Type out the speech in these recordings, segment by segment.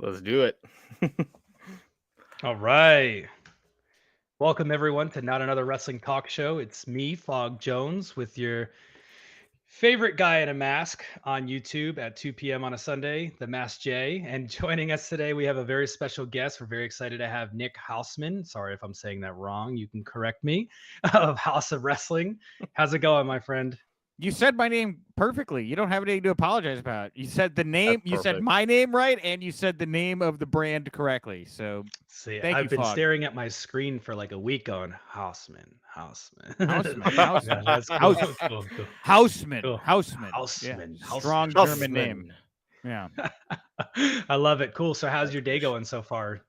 Let's do it. All right. Welcome everyone to Not Another Wrestling Talk Show. It's me, Fog Jones, with your favorite guy in a mask on YouTube at 2 p.m. on a Sunday, the Mask J. And joining us today, we have a very special guest. We're very excited to have Nick Hausman. Sorry if I'm saying that wrong. You can correct me. Of House of Wrestling. How's it going, my friend? You said my name perfectly. You don't have anything to apologize about. You said the name. That's You said perfect. my name right, and you said the name of the brand correctly. So See, thank you, I've been Fog. staring at my screen for like a week going, Hausman. Houseman, Yeah, Houseman, that's cool. House, Cool, cool. Houseman, Cool. Houseman. Houseman, Yeah. Houseman. Strong German name. Yeah. I love it. Cool. So how's your day going so far?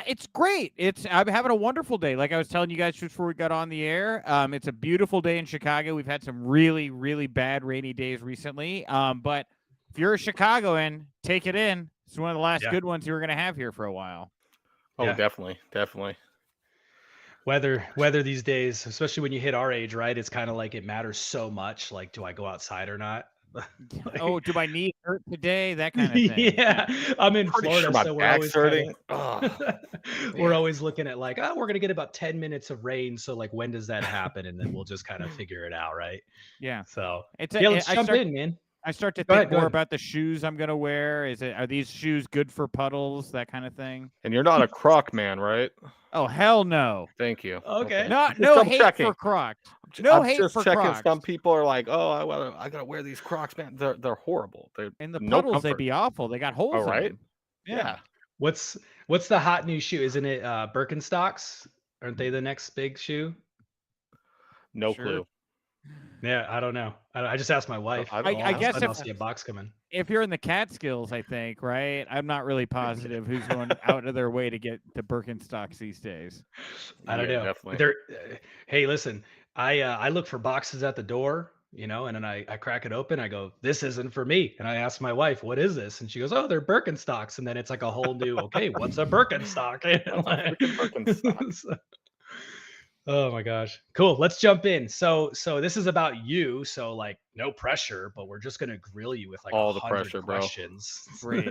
It's great. I'm having a wonderful day. Like I was telling you guys just before we got on the air. It's a beautiful day in Chicago. We've had some really, really bad rainy days recently. But if you're a Chicagoan, take it in. It's one of the last good ones you were going to have here for a while. Oh, Yeah. definitely. Weather these days, especially when you hit our age, right? It's kind of like it matters so much. Like, do I go outside or not? Like, Oh, do my knee hurt today? That kind of thing. yeah. I'm in Pretty Florida, sure my so we're back's always hurting. we're always looking at like, oh, we're gonna get about 10 minutes of rain. So like, when does that happen? And then we'll just kind of figure it out, right? Yeah. So It's let's jump in, man. I start to Go think ahead, go more ahead. about the shoes I'm gonna wear. Are these shoes good for puddles? That kind of thing. And you're not a Croc man, right? Oh hell no! Thank you. Okay. No I'm hate checking. for Crocs. I'm No hate just for checking. Crocs. Some people are like, "Oh, I gotta wear these Crocs, man. They're horrible. They're In the no puddles, they'd comfort." be awful. They got holes All in right. them. Yeah. What's the hot new shoe? Isn't it Birkenstocks? Aren't they the next big shoe? No Sure. clue. Yeah, I don't know. I just asked my wife. I don't know. I guess I'll if- see a box coming. If you're in the Catskills, I think, right? I'm not really positive who's going out of their way to get the Birkenstocks these days. I don't Yeah, know. definitely. Hey, listen, I look for boxes at the door, and then I crack it open. I go, this isn't for me. And I ask my wife, what is this? And she goes, oh, they're Birkenstocks. And then it's like a whole new, okay, what's a Birkenstock? What's a freaking Birkenstock? Oh my gosh. Cool. Let's jump in. So this is about you. So like no pressure, but we're just gonna grill you with like All the 100 pressure, bro. questions. Great.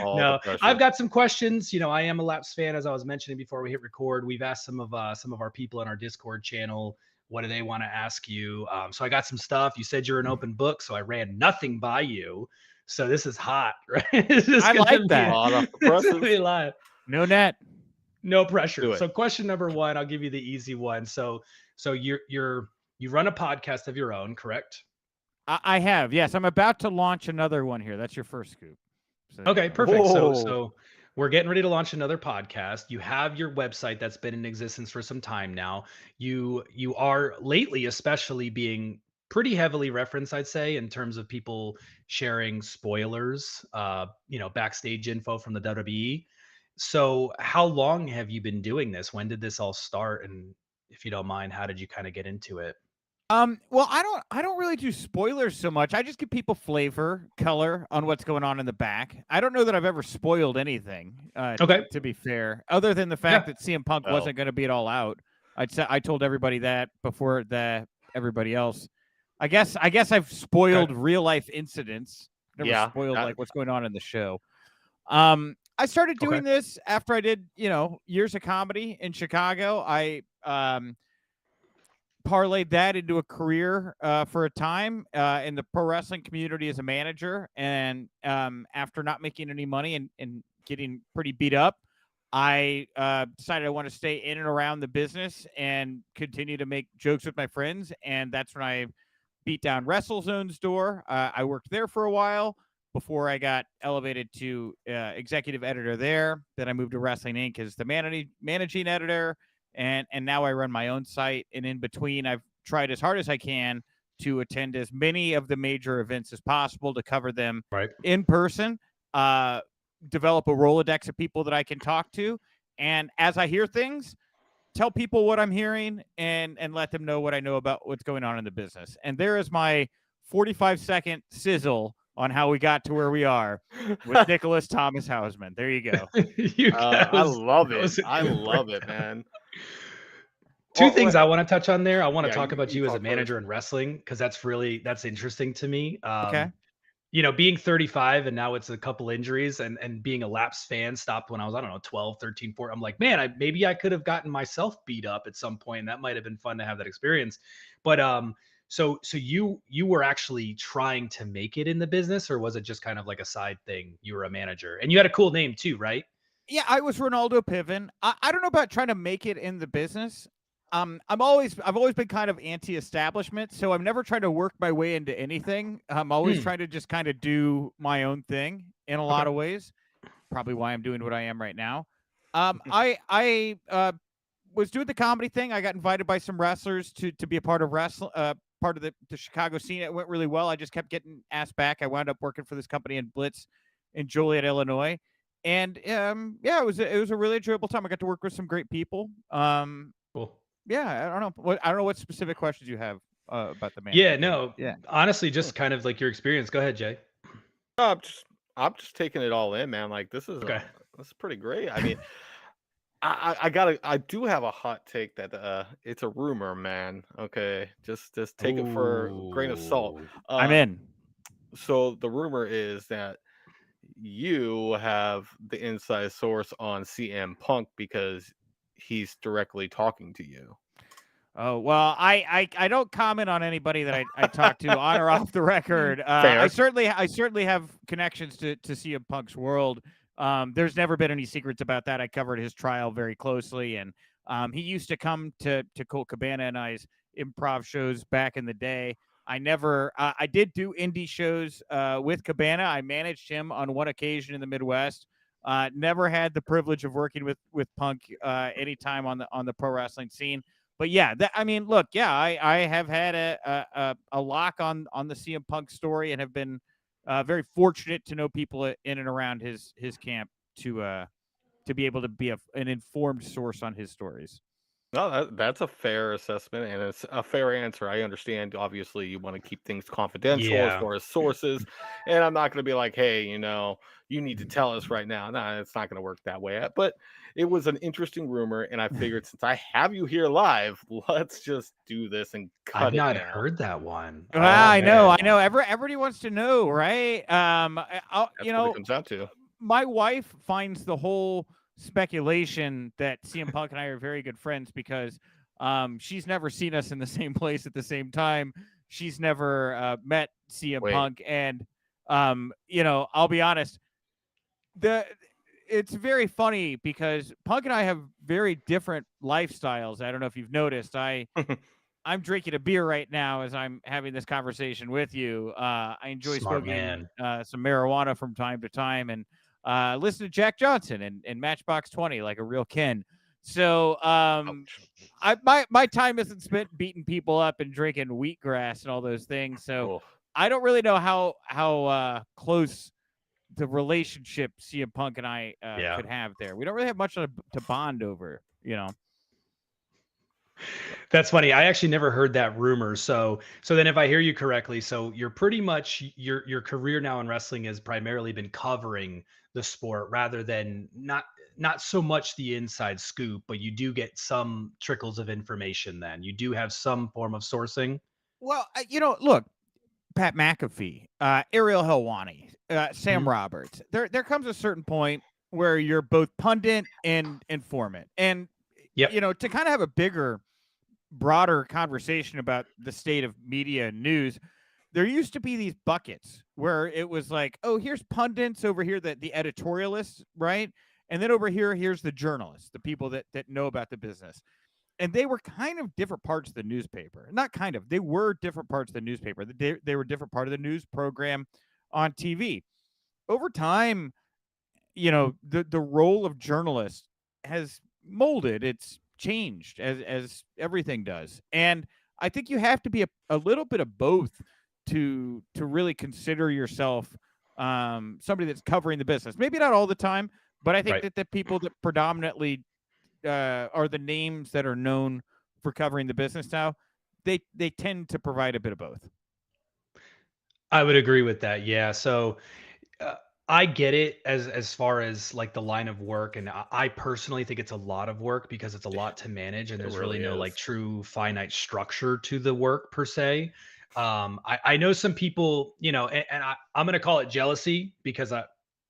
All No, the pressure. I've got some questions. I am a Laps fan, as I was mentioning before we hit record. We've asked some of our people in our Discord channel, what do they want to ask you? So I got some stuff. You said you're an open book, so I ran nothing by you. So this is hot, right? I like that. Hot off the It's gonna presses. be live. No net. No Do pressure. it. So question number one, I'll give you the easy one. So you run a podcast of your own, correct? I have. Yes, I'm about to launch another one here. That's your first scoop. So, Okay, perfect. Whoa. So we're getting ready to launch another podcast. You have your website that's been in existence for some time now. You are lately especially being pretty heavily referenced, I'd say, in terms of people sharing spoilers, backstage info from the WWE. So how long have you been doing this? When did this all start? And if you don't mind, how did you kind of get into it? Well, I don't really do spoilers so much. I just give people flavor, color on what's going on in the back. I don't know that I've ever spoiled anything. Okay. To be fair, other than the fact that CM Punk Oh. wasn't going to be it all out. I told everybody that before everybody else. I guess I've spoiled real life incidents. Never Yeah, spoiled that- like what's going on in the show. I started doing this after I did, years of comedy in Chicago. I parlayed that into a career for a time in the pro wrestling community as a manager. And after not making any money and getting pretty beat up, I decided I want to stay in and around the business and continue to make jokes with my friends. And that's when I beat down WrestleZone's door. I worked there for a while before I got elevated to executive editor there. Then I moved to Wrestling Inc. as the managing editor. And now I run my own site. And in between, I've tried as hard as I can to attend as many of the major events as possible, to cover them in person, develop a Rolodex of people that I can talk to. And as I hear things, tell people what I'm hearing and let them know what I know about what's going on in the business. And there is my 45-second sizzle on how we got to where we are with Nicholas Thomas Hausman. There you go. I love it. I love it, man. Two things I want to touch on there. I want to Yeah, talk about you you as a talk manager in wrestling, because that's interesting to me. Okay. being 35 and now it's a couple injuries and being a Laps fan stopped when I was, I don't know, 12, 13, 14. I'm like, man, maybe I could have gotten myself beat up at some point. And that might have been fun to have that experience. But so you were actually trying to make it in the business, or was it just kind of like a side thing? You were a manager and you had a cool name too, right? Yeah, I was Ronaldo Piven. I don't know about trying to make it in the business. I've always been kind of anti-establishment, so I'm never trying to work my way into anything. I'm always Hmm. trying to just kind of do my own thing in a lot Okay. of ways. Probably why I'm doing what I am right now. I was doing the comedy thing. I got invited by some wrestlers to be a part of part of the Chicago scene. It went really well. I just kept getting asked back. I wound up working for this company in Blitz in Joliet, Illinois. And yeah, it was a really enjoyable time. I got to work with some great people. Cool. Yeah, I don't know what specific questions you have about the Yeah, management thing. no, Yeah. honestly, just kind of like your experience. Go ahead, Jay. No, I'm just taking it all in, man. Like this Okay. is pretty great. I mean, I do have a hot take that it's a rumor, man. Okay, just take it for a grain of salt. Ooh. I'm Uh, in. so the rumor is that you have the inside source on CM Punk because he's directly talking to you. Oh well, I don't comment on anybody that I talk to on or off the record. Fair. I certainly have connections to CM Punk's world. There's never been any secrets about that. I covered his trial very closely, and he used to come to Colt Cabana and I's improv shows back in the day. I did do indie shows with Cabana. I managed him on one occasion in the Midwest. Never had the privilege of working with Punk anytime on the pro wrestling scene. But yeah, look, yeah, I have had a lock on the CM Punk story and have been very fortunate to know people in and around his camp to be able to be an informed source on his stories. No, that's a fair assessment and it's a fair answer. I understand. Obviously, you want to keep things confidential as Yeah. far as sources, and I'm not going to be like, "Hey, you need to tell us right now." No, it's not going to work that way. But it was an interesting rumor, and I figured since I have you here live, let's just do this and I've cut it not now. heard that one. Ah, Oh I know, man. I know. Everybody wants to know, right? That's what it comes down to. My wife finds the whole speculation that CM Punk and I are very good friends because she's never seen us in the same place at the same time. She's never met CM Wait, Punk, and I'll be honest, it's very funny because Punk and I have very different lifestyles. I don't know if you've noticed. I'm drinking a beer right now as I'm having this conversation with you. I enjoy Smart smoking man. some marijuana from time to time and listen to Jack Johnson and Matchbox 20 like a real Ken. So ouch. my time isn't spent beating people up and drinking wheatgrass and all those things. So Oof. I don't really know how close the relationship CM Punk and I Yeah. could have there. We don't really have much to bond over, That's funny. I actually never heard that rumor. So then if I hear you correctly, so you're pretty much your career now in wrestling has primarily been covering the sport rather than not so much the inside scoop, but you do get some trickles of information then. You do have some form of sourcing. Well, look, Pat McAfee, Ariel Helwani, Sam Mhm. Roberts. There comes a certain point where you're both pundit and informant, and Yep. to kind of have a bigger, broader conversation about the state of media and news. There used to be these buckets where it was like, oh, here's pundits over here, the editorialists, right? And then over here, here's the journalists, the people that know about the business. And they were kind of different parts of the newspaper. Not kind of, they were different parts of the newspaper. They were different part of the news program on TV. Over time, the role of journalist has molded. It's changed as everything does. And I think you have to be a little bit of both to really consider yourself somebody that's covering the business. Maybe not all the time, but I think Right. that the people that predominantly are the names that are known for covering the business now, they tend to provide a bit of both. I would agree with that. Yeah. So uh, I get it as far as like the line of work, and I personally think it's a lot of work because it's a lot to manage, and It there's really really no like is. true finite structure to the work per se. I know some people, and I'm going to call it jealousy because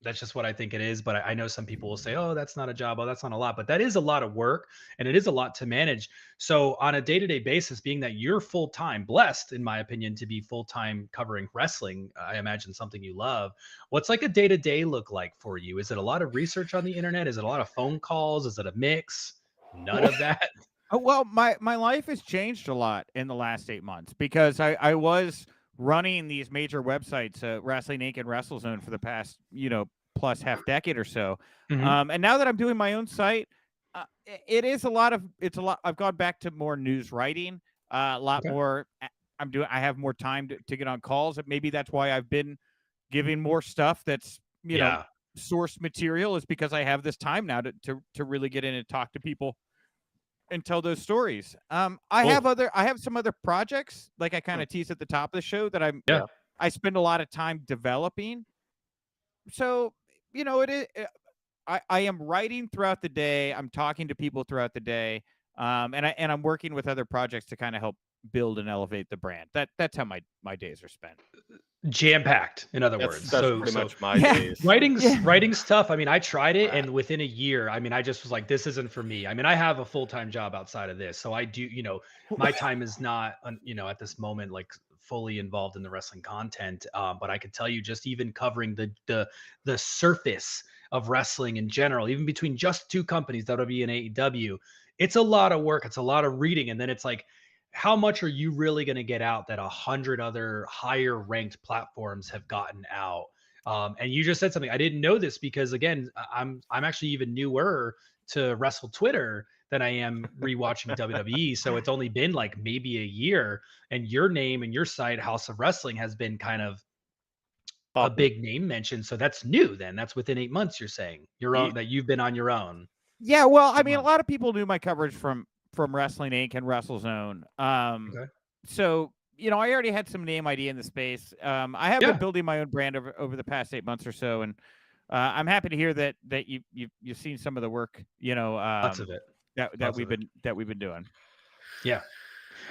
that's just what I think it is. But I know some people will say, oh, that's not a job. Oh, that's not a lot. But that is a lot of work and it is a lot to manage. So, on a day to day basis, being that you're full time, blessed, in my opinion, to be full time covering wrestling, I imagine something you love. What's like a day to day look like for you? Is it a lot of research on the internet? Is it a lot of phone calls? Is it a mix? None of that. Oh, well, my life has changed a lot in the last 8 months because I was running these major websites, Wrestling Inc. and WrestleZone, for the past plus half decade or so, Mhm. and now that I'm doing my own site, it is a lot of it's a lot. I've gone back to more news writing, a lot Okay. more. I have more time to get on calls. Maybe that's why I've been giving more stuff that's Yeah. source material, is because I have this time now to really get in and talk to people and tell those stories. Cool. I have some other projects, like I kind Hmm. of teased at the top of the show, that Yeah. Yeah. I spend a lot of time developing. So, it is. I am writing throughout the day. I'm talking to people throughout the day, and I'm working with other projects to kind of help build and elevate the brand. That's how my days are spent. Jam packed, in other That's words. that's So pretty so much my Yeah, days. yeah. writing's tough. I mean, I tried it, Right. and within a year, I mean, I just was like, this isn't for me. I mean, I have a full-time job outside of this. So I do, my time is not at this moment like fully involved in the wrestling content. But I could tell you, just even covering the surface of wrestling in general, even between just two companies, WWE and AEW, it's a lot of work. It's a lot of reading. And then it's like, how much are you really going to get out that 100 other higher ranked platforms have gotten out? And you just said something I didn't know this because again, I'm actually even newer to Wrestle Twitter than I am rewatching WWE. So it's only been like maybe a year, and your name and your site, House of Wrestling, has been kind of a Popular. big name mentioned. So that's new. Then that's within 8 months. You're saying your own that you've been on your own. Yeah, well, I Eight mean, a months. lot of people knew my coverage from Wrestling Inc. and WrestleZone. Okay. So I already had some name ID in the space. I have been Yeah. building my own brand over the past 8 months or so, and I'm happy to hear that you've seen some of the work Lots of it. that Lots we've of it. been doing. Yeah.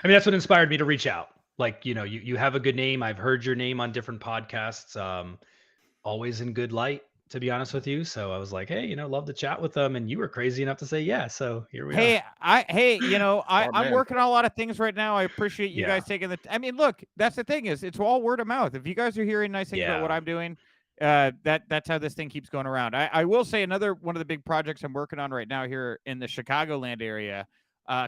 I mean, that's what inspired me to reach out. Like, you have a good name. I've heard your name on different podcasts, always in good light, to be honest with you. So I was like, hey, love to chat with them. And you were crazy enough to say, yeah. So here we are. Hey, Smart I'm man. working on a lot of things right now. I appreciate you Yeah. guys taking I mean, look, that's the thing, is it's all word of mouth. If you guys are hearing nice things about what Yeah. I'm doing, that's how this thing keeps going around. I will say, another one of the big projects I'm working on right now here in the Chicagoland area,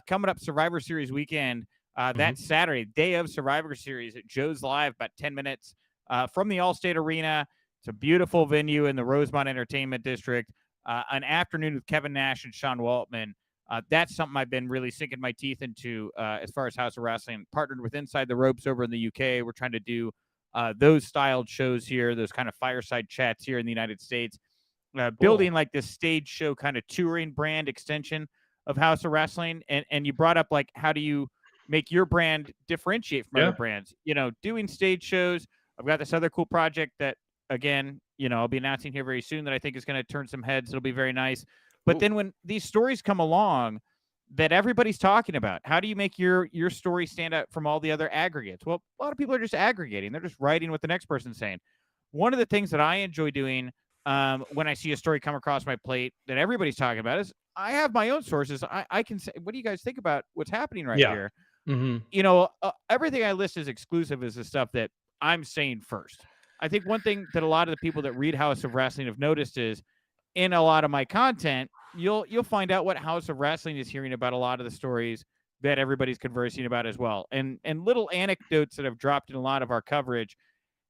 coming up, Survivor Series weekend, that Mhm. Saturday, day of Survivor Series at Joe's Live, about 10 minutes from the Allstate Arena. It's a beautiful venue in the Rosemont Entertainment District. An afternoon with Kevin Nash and Sean Waltman. That's something I've been really sinking my teeth into as far as House of Wrestling. Partnered with Inside the Ropes over in the UK. We're trying to do those styled shows here, those kind of fireside chats here in the United States. Building Cool. like this stage show kind of touring brand extension of House of Wrestling. And you brought up, like, how do you make your brand differentiate from other Yeah. brands? Doing stage shows. I've got this other cool project that, again, I'll be announcing here very soon, that I think is going to turn some heads. It'll be very nice. But Ooh. then when these stories come along that everybody's talking about, how do you make your story stand out from all the other aggregates? Well, a lot of people are just aggregating. They're just writing what the next person's saying. One of the things that I enjoy doing when I see a story come across my plate that everybody's talking about is, I have my own sources. I can say, what do you guys think about what's happening right Yeah. here? Hmm. Everything I list is exclusive, is the stuff that I'm saying first. I think one thing that a lot of the people that read House of Wrestling have noticed is, in a lot of my content, you'll find out what House of Wrestling is hearing about a lot of the stories that everybody's conversing about as well. And little anecdotes that have dropped in a lot of our coverage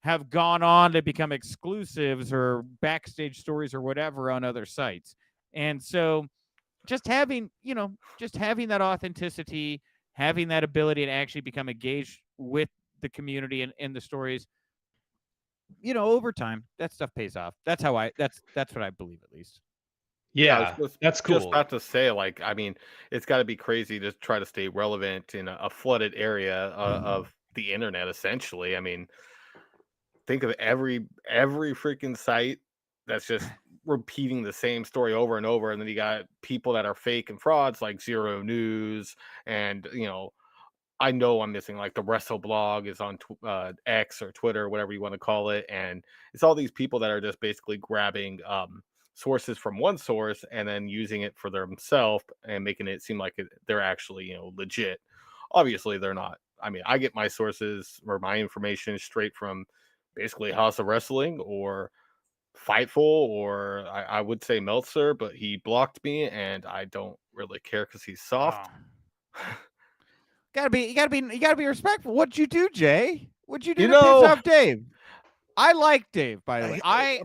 have gone on to become exclusives or backstage stories or whatever on other sites. And so just having that authenticity, having that ability to actually become engaged with the community and the stories, over time, that stuff pays off. That's what I believe, at least. Yeah, I was Yeah. That's just cool. about to say, like, I mean, it's got to be crazy to try to stay relevant in a flooded area of the internet. Essentially, I mean, think of every freaking site that's just repeating the same story over and over, and then you got people that are fake and frauds like Zero News and I know I'm missing. Like the Wrestle blog is on X or Twitter, whatever you want to call it, and it's all these people that are just basically grabbing sources from one source and then using it for themselves and making it seem like they're actually legit. Obviously, they're not. I mean, I get my sources or my information straight from basically House of Wrestling or Fightful, or I would say Meltzer, but he blocked me, and I don't really care because he's soft. You gotta be respectful. What'd you do, Jay? What'd you do You to piss know- off Dave? I like Dave, by the way. I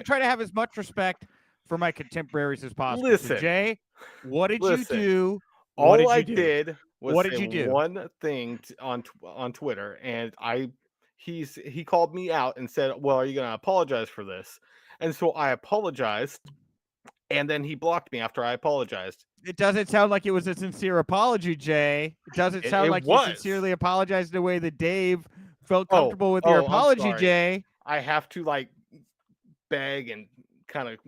try to have as much respect for my contemporaries as possible. Listen. So Jay, what did Listen. you do? All I did was What did say you do? one thing on Twitter, and he called me out and said, "Well, are you going to apologize for this?" And so I apologized, and then he blocked me after I apologized. It doesn't sound like it was a sincere apology, Jay. It doesn't sound It like was. you sincerely apologized in a way that Dave felt comfortable with your I'm apology, sorry. Jay. I have to like beg and kind of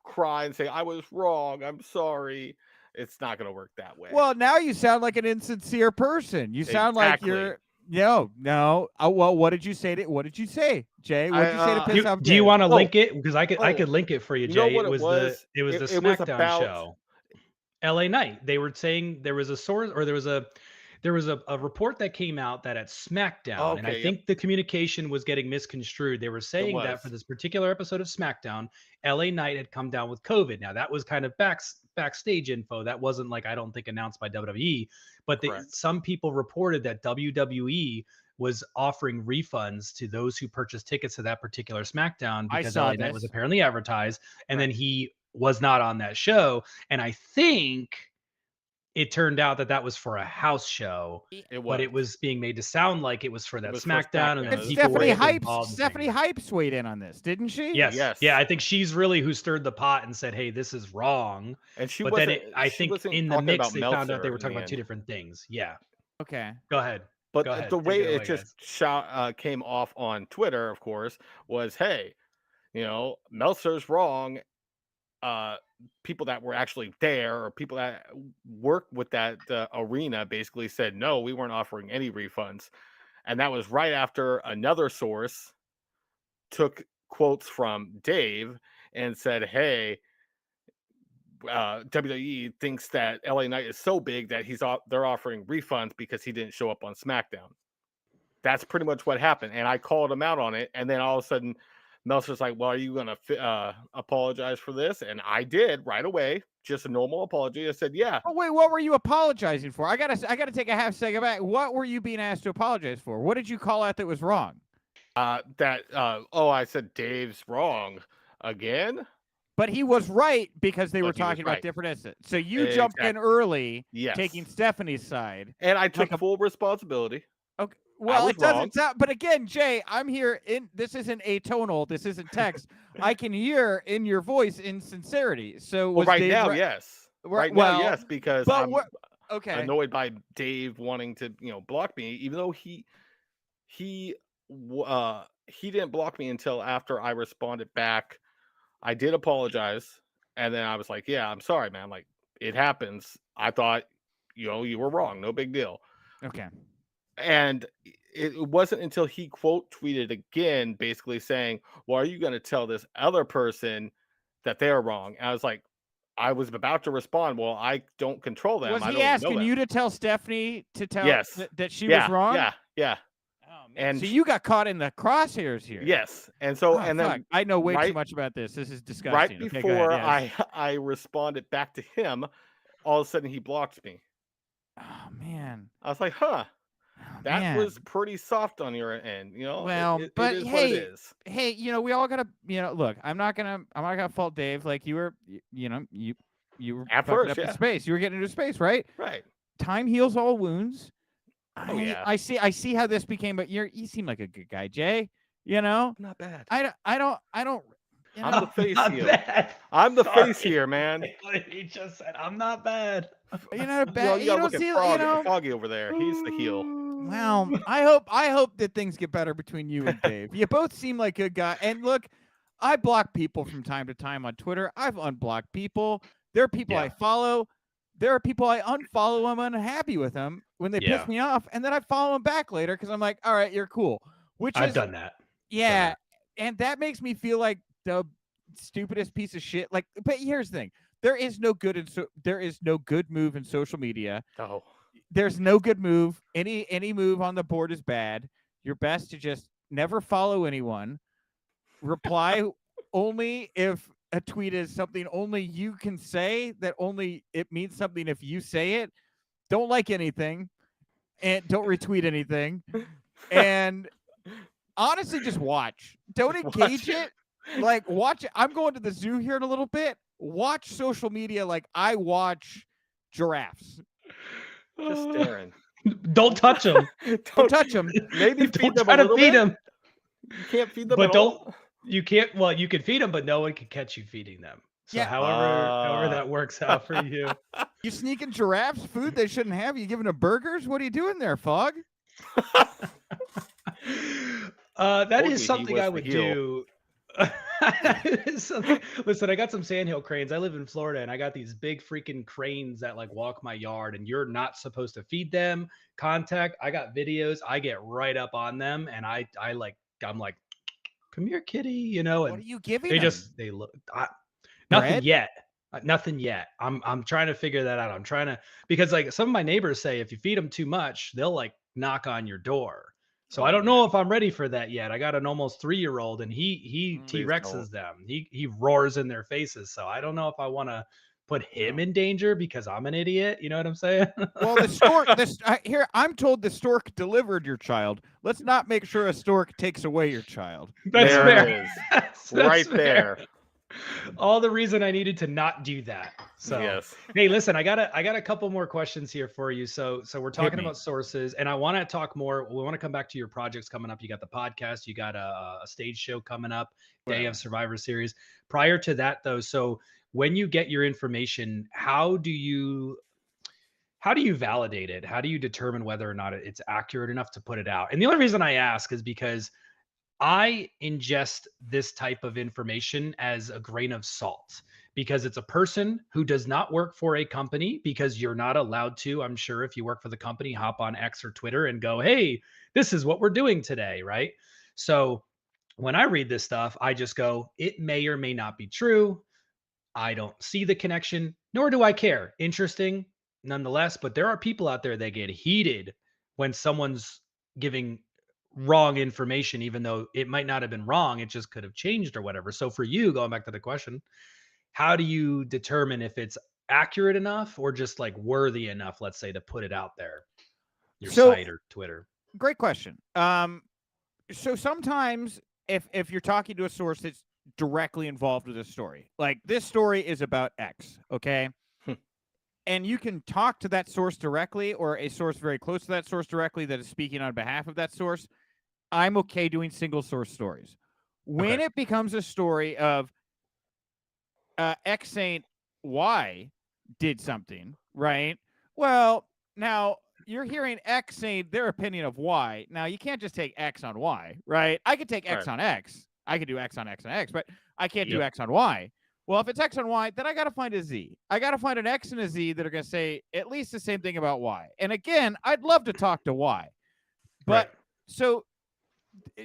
cry and say I was wrong. I'm sorry. It's not going to work that way. Well, now you sound like an insincere person. You sound like you're no. Well, what did you say? What did you say, Jay? What did you say to piss off Dave? Do you want to link it? Because I could link it for you, Jay. It was the SmackDown show. LA Knight. They were saying there was a source, or there was a report that came out that at SmackDown, and I think the communication was getting misconstrued. They were saying that for this particular episode of SmackDown, LA Knight had come down with COVID. Now that was kind of backstage info. That wasn't I don't think announced by WWE, but some people reported that WWE was offering refunds to those who purchased tickets to that particular SmackDown because LA Knight was apparently advertised, and then he was not on that show. And I think it turned out that was for a house show, but it was being made to sound like it was for that SmackDown. And then Stephanie Hypes weighed in on this, didn't she? Yes. Yeah, I think she's really who stirred the pot and said, "Hey, this is wrong." And I think in the mix they found out they were talking about two different things. Yeah. Okay. Go ahead. But the way it just came off on Twitter, of course, was, "Hey, Meltzer's wrong." People that were actually there, or people that work with that arena, basically said, "No, we weren't offering any refunds." And that was right after another source took quotes from Dave and said, "Hey, WWE thinks that LA Knight is so big that they're offering refunds because he didn't show up on SmackDown." That's pretty much what happened, and I called him out on it. And then all of a sudden, Meltzer's like, "Well, are you going to apologize for this?" And I did right away, just a normal apology. I said, "Yeah." Oh wait, what were you apologizing for? I gotta take a half second back. What were you being asked to apologize for? What did you call out that was wrong? I said Dave's wrong again. But he was right because they were talking about different incidents. So you jumped in early, taking Stephanie's side, and I took full responsibility. Okay. Well, it doesn't sound, but again, Jay, I'm here this isn't atonal, this isn't text. I can hear in your voice insincerity. So yes. Right now, yes, because I'm annoyed by Dave wanting to, block me, even though he didn't block me until after I responded back. I did apologize, and then I was like, "Yeah, I'm sorry, man. Like, it happens. I thought, you were wrong. No big deal." Okay. And it wasn't until he quote tweeted again, basically saying, "Well, are you going to tell this other person that they're wrong?" And I was like, I was about to respond, "Well, I don't control them." Was he asking you to tell Stephanie to tell that she was wrong? Yeah. Oh, man. And so you got caught in the crosshairs here. Yes. And so, then I know way too much about this. This is disgusting. Right before I responded back to him, all of a sudden he blocked me. Oh man. I was like, "Huh. That was pretty soft on your end, Well, but it is what it is." Hey, we all gotta, look. I'm not gonna fault Dave. Like you were, you were at first, up in space. You were getting into space, right? Right. Time heals all wounds. Yeah. I see how this became, but you seem like a good guy, Jay. Not bad. I don't. I'm the face here. I'm the face here, man. He just said, "I'm not bad." You're not bad. You gotta look at Froggy over there. He's the heel. Well, I hope that things get better between you and Dave. You both seem like good guys. And look, I block people from time to time on Twitter. I've unblocked people. There are people I follow. there are people I unfollow. I'm unhappy with them when they piss me off, and then I follow them back later because I'm like, all right, you're cool. Which I've is done that. yeah, and that makes me feel like the stupidest piece of shit. Like, but here's the thing: there is no good move in social media. Oh, There's no good move. Any move on the board is bad. You're best to just never follow anyone. Reply only if a tweet is something only you can say, that only it means something if you say it. Don't like anything, and don't retweet anything. And honestly, just watch. Don't engage it. Like, watch it. I'm going to the zoo here in a little bit. Watch social media like I watch giraffes. just staring. Don't touch them. Don't touch them. Maybe feed Don't them try a to little feed bit. them. You can't feed them But at all. you can't. Well, you can feed them, but no one can catch you feeding them. So Yeah. however that works out for you. You sneaking giraffes food they shouldn't have? You giving them burgers? What are you doing there, Fog? That Told is you he something was I the would heel. do. Listen, I got some sandhill cranes. I live in Florida, and I got these big freaking cranes that like walk my yard, and you're not supposed to feed them. Contact. I got videos. I get right up on them, and I'm like, come here, kitty. You know, What and are you giving they them? they look. Nothing Bread? yet. Nothing yet. I'm trying to figure that out. I'm trying to, because like some of my neighbors say if you feed them too much, they'll like knock on your door. So I don't know if I'm ready for that yet. I got an almost 3-year-old, and he Please T-Rexes them. He roars in their faces. So I don't know if I want to put him in danger because I'm an idiot. You know what I'm saying? Well, the stork. Here, I'm told the stork delivered your child. Let's not make sure a stork takes away your child. That's There fair. it is. That's Right fair. there. All the reason I needed to not do that. So Yes. hey, listen, I got a couple more questions here for you. So we're talking me. about sources, and I want to talk more. We want to come back to your projects coming up. You got the podcast, you got a stage show coming up, Day of Survivor Series. Prior to that, though, so when you get your information, how do you validate it? How do you determine whether or not it's accurate enough to put it out? And the only reason I ask is because I ingest this type of information as a grain of salt, because it's a person who does not work for a company, because you're not allowed to, I'm sure, if you work for the company, hop on X or Twitter and go, hey, this is what we're doing today, right? So when I read this stuff, I just go, it may or may not be true. I don't see the connection, nor do I care. Interesting nonetheless, but there are people out there that get heated when someone's giving wrong information, even though it might not have been wrong, it just could have changed or whatever. So for you, going back to the question, how do you determine if it's accurate enough or just like worthy enough, let's say, to put it out there, your site or Twitter? Great question. So sometimes if you're talking to a source that's directly involved with a story, like this story is about X, okay? And you can talk to that source directly, or a source very close to that source directly that is speaking on behalf of that source. I'm okay doing single source stories. When it becomes a story of X saying Y did something, right? Well, now you're hearing X saying their opinion of Y. Now, you can't just take X on Y, right? I could take X on X. I could do X on X on X, but I can't do X on Y. Well, if it's X on Y, then I got to find a Z. I got to find an X and a Z that are going to say at least the same thing about Y. And again, I'd love to talk to Y. But so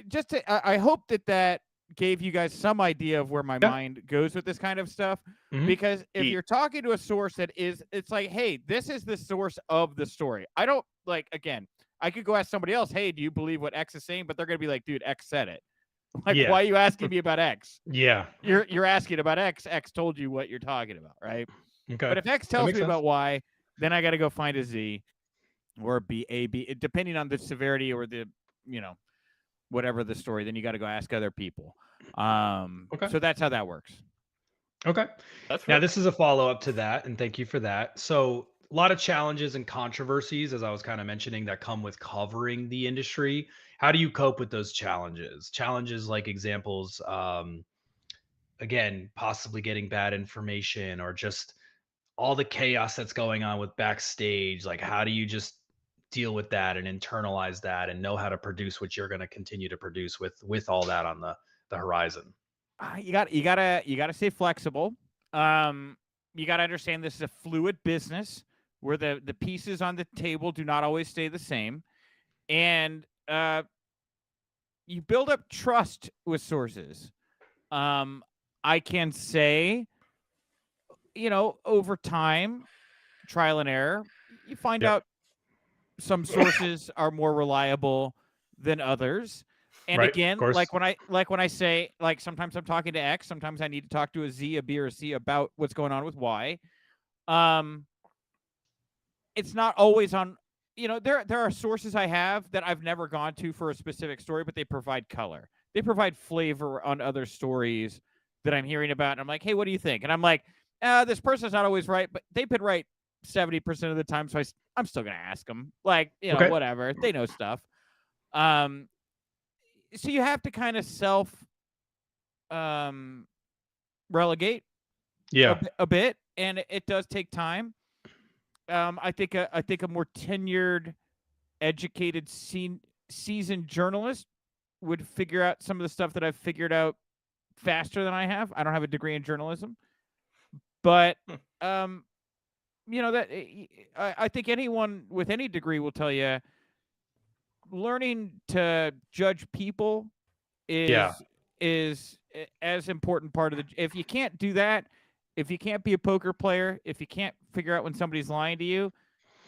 just to, I hope that gave you guys some idea of where my mind goes with this kind of stuff. Because if you're talking to a source that is, it's like, hey, this is the source of the story. I don't like, again, I could go ask somebody else, hey, do you believe what X is saying? But they're going to be like, dude, X said it. Like, why are you asking me about X? You're asking about X. X told you what you're talking about, right? Okay. But if X tells me about Y, then I got to go find a Z or a B, depending on the severity or the, whatever the story. Then you got to go ask other people. So that's how that works. Okay. Now, this is a follow-up to that, and thank you for that. So a lot of challenges and controversies, as I was kind of mentioning, that come with covering the industry. How do you cope with those challenges? Challenges like examples, again, possibly getting bad information or just all the chaos that's going on with backstage. Like, how do you just deal with that and internalize that and know how to produce what you're going to continue to produce with all that on the horizon? You gotta stay flexible. you got to understand this is a fluid business where the pieces on the table do not always stay the same, and you build up trust with sources. I can say, over time, trial and error, you find Yep. out some sources are more reliable than others. And Right, of again, course. like when I say, like, sometimes I'm talking to X, sometimes I need to talk to a Z, a B, or a C about what's going on with Y. It's not always on. There are sources I have that I've never gone to for a specific story, but they provide color. They provide flavor on other stories that I'm hearing about. And I'm like, hey, what do you think? And I'm like, this person's not always right, but they've been right 70% of the time, so I'm still gonna ask them. Like, Okay. whatever. They know stuff. So you have to kind of self relegate Yeah. a bit, and it does take time. I think a more tenured, educated, seasoned journalist would figure out some of the stuff that I've figured out faster than I have. I don't have a degree in journalism, but that I think anyone with any degree will tell you, learning to judge people is as important part of the. If you can't do that, if you can't be a poker player, if you can't figure out when somebody's lying to you,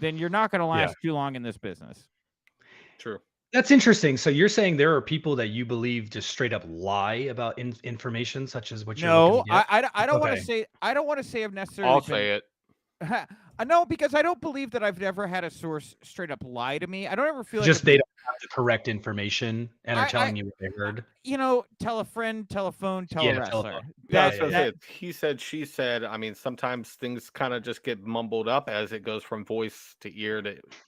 then you're not going to last too long in this business. True. That's interesting. So you're saying there are people that you believe just straight up lie about information, such as what you're looking No, to get? I don't want to Okay. say I've necessarily I'll been. say it. No, because I don't believe that I've never had a source straight up lie to me. I don't ever feel like Just they don't have the correct information and are telling you what they heard. Tell a friend, tell a phone, tell a Yeah, wrestler. telephone. Yeah, That, so that he said, she said. I mean, sometimes things kind of just get mumbled up as it goes from voice to ear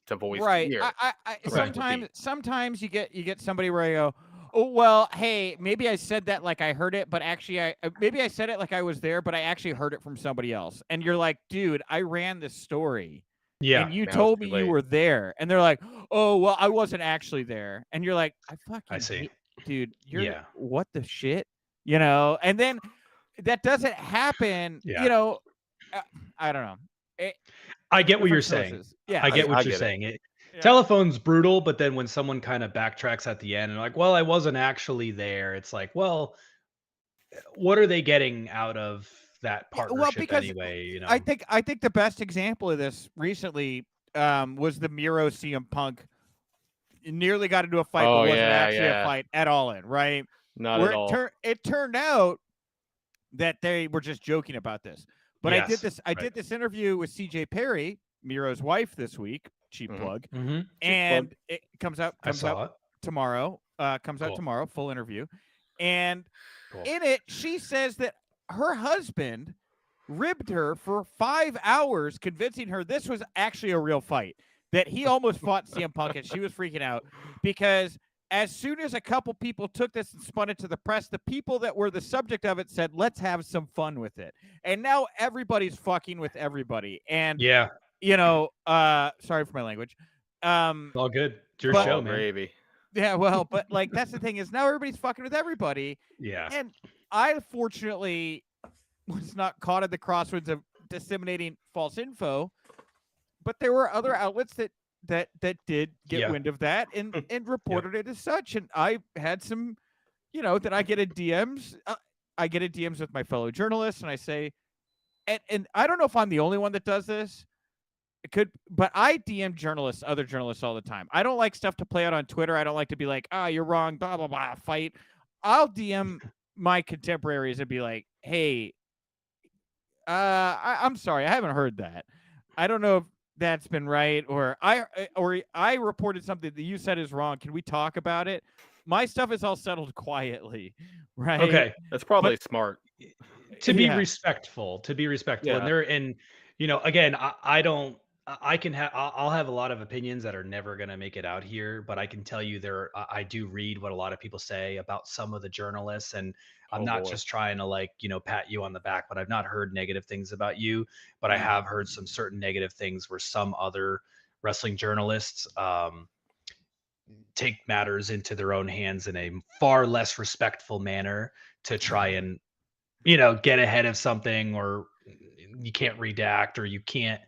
to voice right. to ear. Sometimes you get somebody where I go, oh well, hey, maybe I said that like I heard it, but actually maybe I said it like I was there, but I actually heard it from somebody else. And you're like, dude, I ran this story. Yeah. And you Now it's told too me you late. were there. And they're like, oh, well, I wasn't actually there. And you're like, I fucking see. hate, dude, Yeah. what the shit? And then that doesn't happen, Yeah. I don't know. I get what Different you're saying. sources. Yeah. I get what I you're get it. saying. Yeah. Telephone's brutal, but then when someone kind of backtracks at the end and like, well, I wasn't actually there, it's like, well, what are they getting out of that Yeah, well, partnership because anyway? I think the best example of this recently was the Miro CM Punk. He nearly got into a fight, but wasn't actually a fight at all. Right? Not Where at all. it turned out that they were just joking about this. But I did this interview with CJ Perry, Miro's wife, this week. Cheap plug. Mm-hmm. And it comes out tomorrow. Comes out Cool. tomorrow, full interview. And Cool. in it, she says that her husband ribbed her for 5 hours, convincing her this was actually a real fight, that he almost fought CM Punk, and she was freaking out because as soon as a couple people took this and spun it to the press, the people that were the subject of it said, let's have some fun with it. And now everybody's fucking with everybody. And, sorry for my language. All good. It's your All show, man. gravy. Yeah, well, but like that's the thing is now everybody's fucking with everybody. Yeah. And I fortunately was not caught at the crossroads of disseminating false info, but there were other outlets that did get wind of that and reported it as such. And I had some, that I get a DMs. I get a DMs with my fellow journalists, and I say, and I don't know if I'm the only one that does this. It could, but I DM other journalists all the time. I don't like stuff to play out on Twitter. I don't like to be like, you're wrong, blah, blah, blah, fight. I'll DM my contemporaries and be like, hey, I'm sorry, I haven't heard that. I don't know if that's been right, or I reported something that you said is wrong. Can we talk about it? My stuff is all settled quietly, right? Okay. That's probably smart. To be respectful, Yeah. and again, I'll have a lot of opinions that are never going to make it out here, but I can tell you I do read what a lot of people say about some of the journalists, and I'm not just trying to pat you on the back, but I've not heard negative things about you, but I have heard some certain negative things where some other wrestling journalists take matters into their own hands in a far less respectful manner to try and get ahead of something or you can't redact or you can't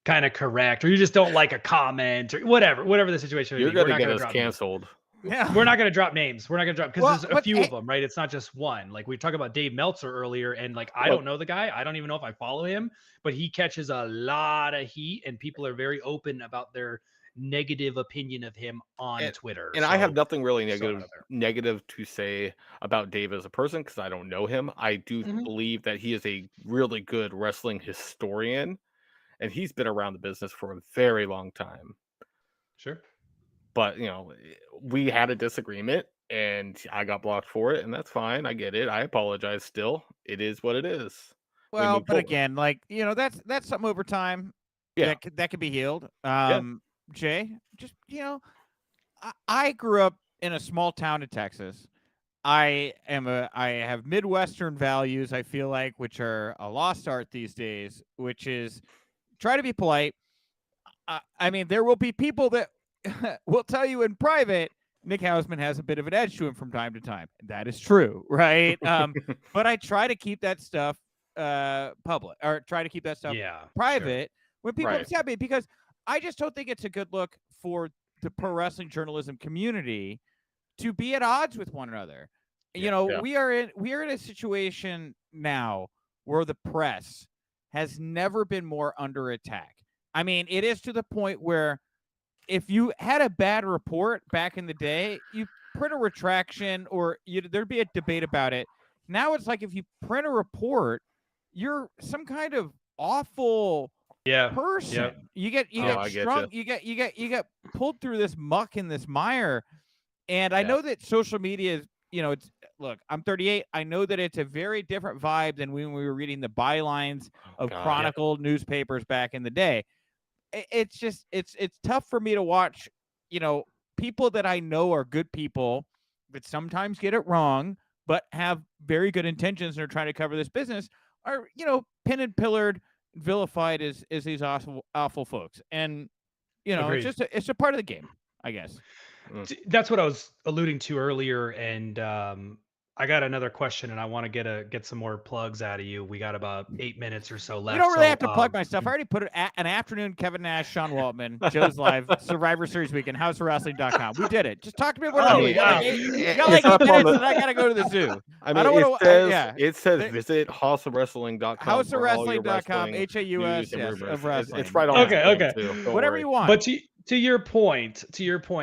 kind of correct, or you just don't like a comment or whatever the situation may You're be. We're gonna not get going to us drop names. canceled. Yeah. We're not going to drop names. We're not going to drop because Well, there's a but few hey, of them, right? It's not just one. Like we talk about Dave Meltzer earlier, and like I Well- don't know the guy. I don't even know if I follow him, but he catches a lot of heat, and people are very open about their negative opinion of him on Twitter. And I have So, nothing really just throwing it negative out there. to say about Dave as a person because I don't know him. I do Mhm. believe that he is a really good wrestling historian, and he's been around the business for a very long time. Sure. But we had a disagreement, and I got blocked for it, and that's fine. I get it. I apologize. Still, it is what it is. We well, move but forward. again, like that's something over time. Yeah. That could be healed. Yeah. Jay, just I grew up in a small town in Texas. I have Midwestern values, I feel like, which are a lost art these days, which is try to be polite. I mean, there will be people that will tell you in private Nick Hausman has a bit of an edge to him from time to time. That is true, right? But I try to keep that stuff public, or try to keep that stuff private when people Right. upset me, because I just don't think it's a good look for the pro wrestling journalism community to be at odds with one another. Yeah. We are in a situation now where the press has never been more under attack. I mean, it is to the point where if you had a bad report back in the day, you print a retraction, or there'd be a debate about it. Now it's like if you print a report, you're some kind of awful person. Yep. You get I strung, getcha. you get pulled through this muck and this mire. And I know that social media is, it's look, I'm 38. I know that it's a very different vibe than when we were reading the bylines of Chronicle newspapers back in the day. It's just it's tough for me to watch, people that I know are good people that sometimes get it wrong, but have very good intentions and are trying to cover this business, are, pin and pillared, vilified as these awful folks. And, Agreed. it's a part of the game, I guess. That's what I was alluding to earlier, and I got another question, and I want to get some more plugs out of you. We got about 8 minutes or so left. You don't really have to plug my stuff. I already put it an afternoon. Kevin Nash, Sean Waltman, Joe's Live, Survivor Series Weekend, HouseWrestling.com. We did it. Just talk to me about it. You got like 8 minutes, and I got to go to the zoo. I mean, I don't want to. it says visit HouseOfWrestling.com. HouseOfWrestling.com. HAUS. Yes, of wrestling. it's right on. Okay. Whatever you want. But to your point,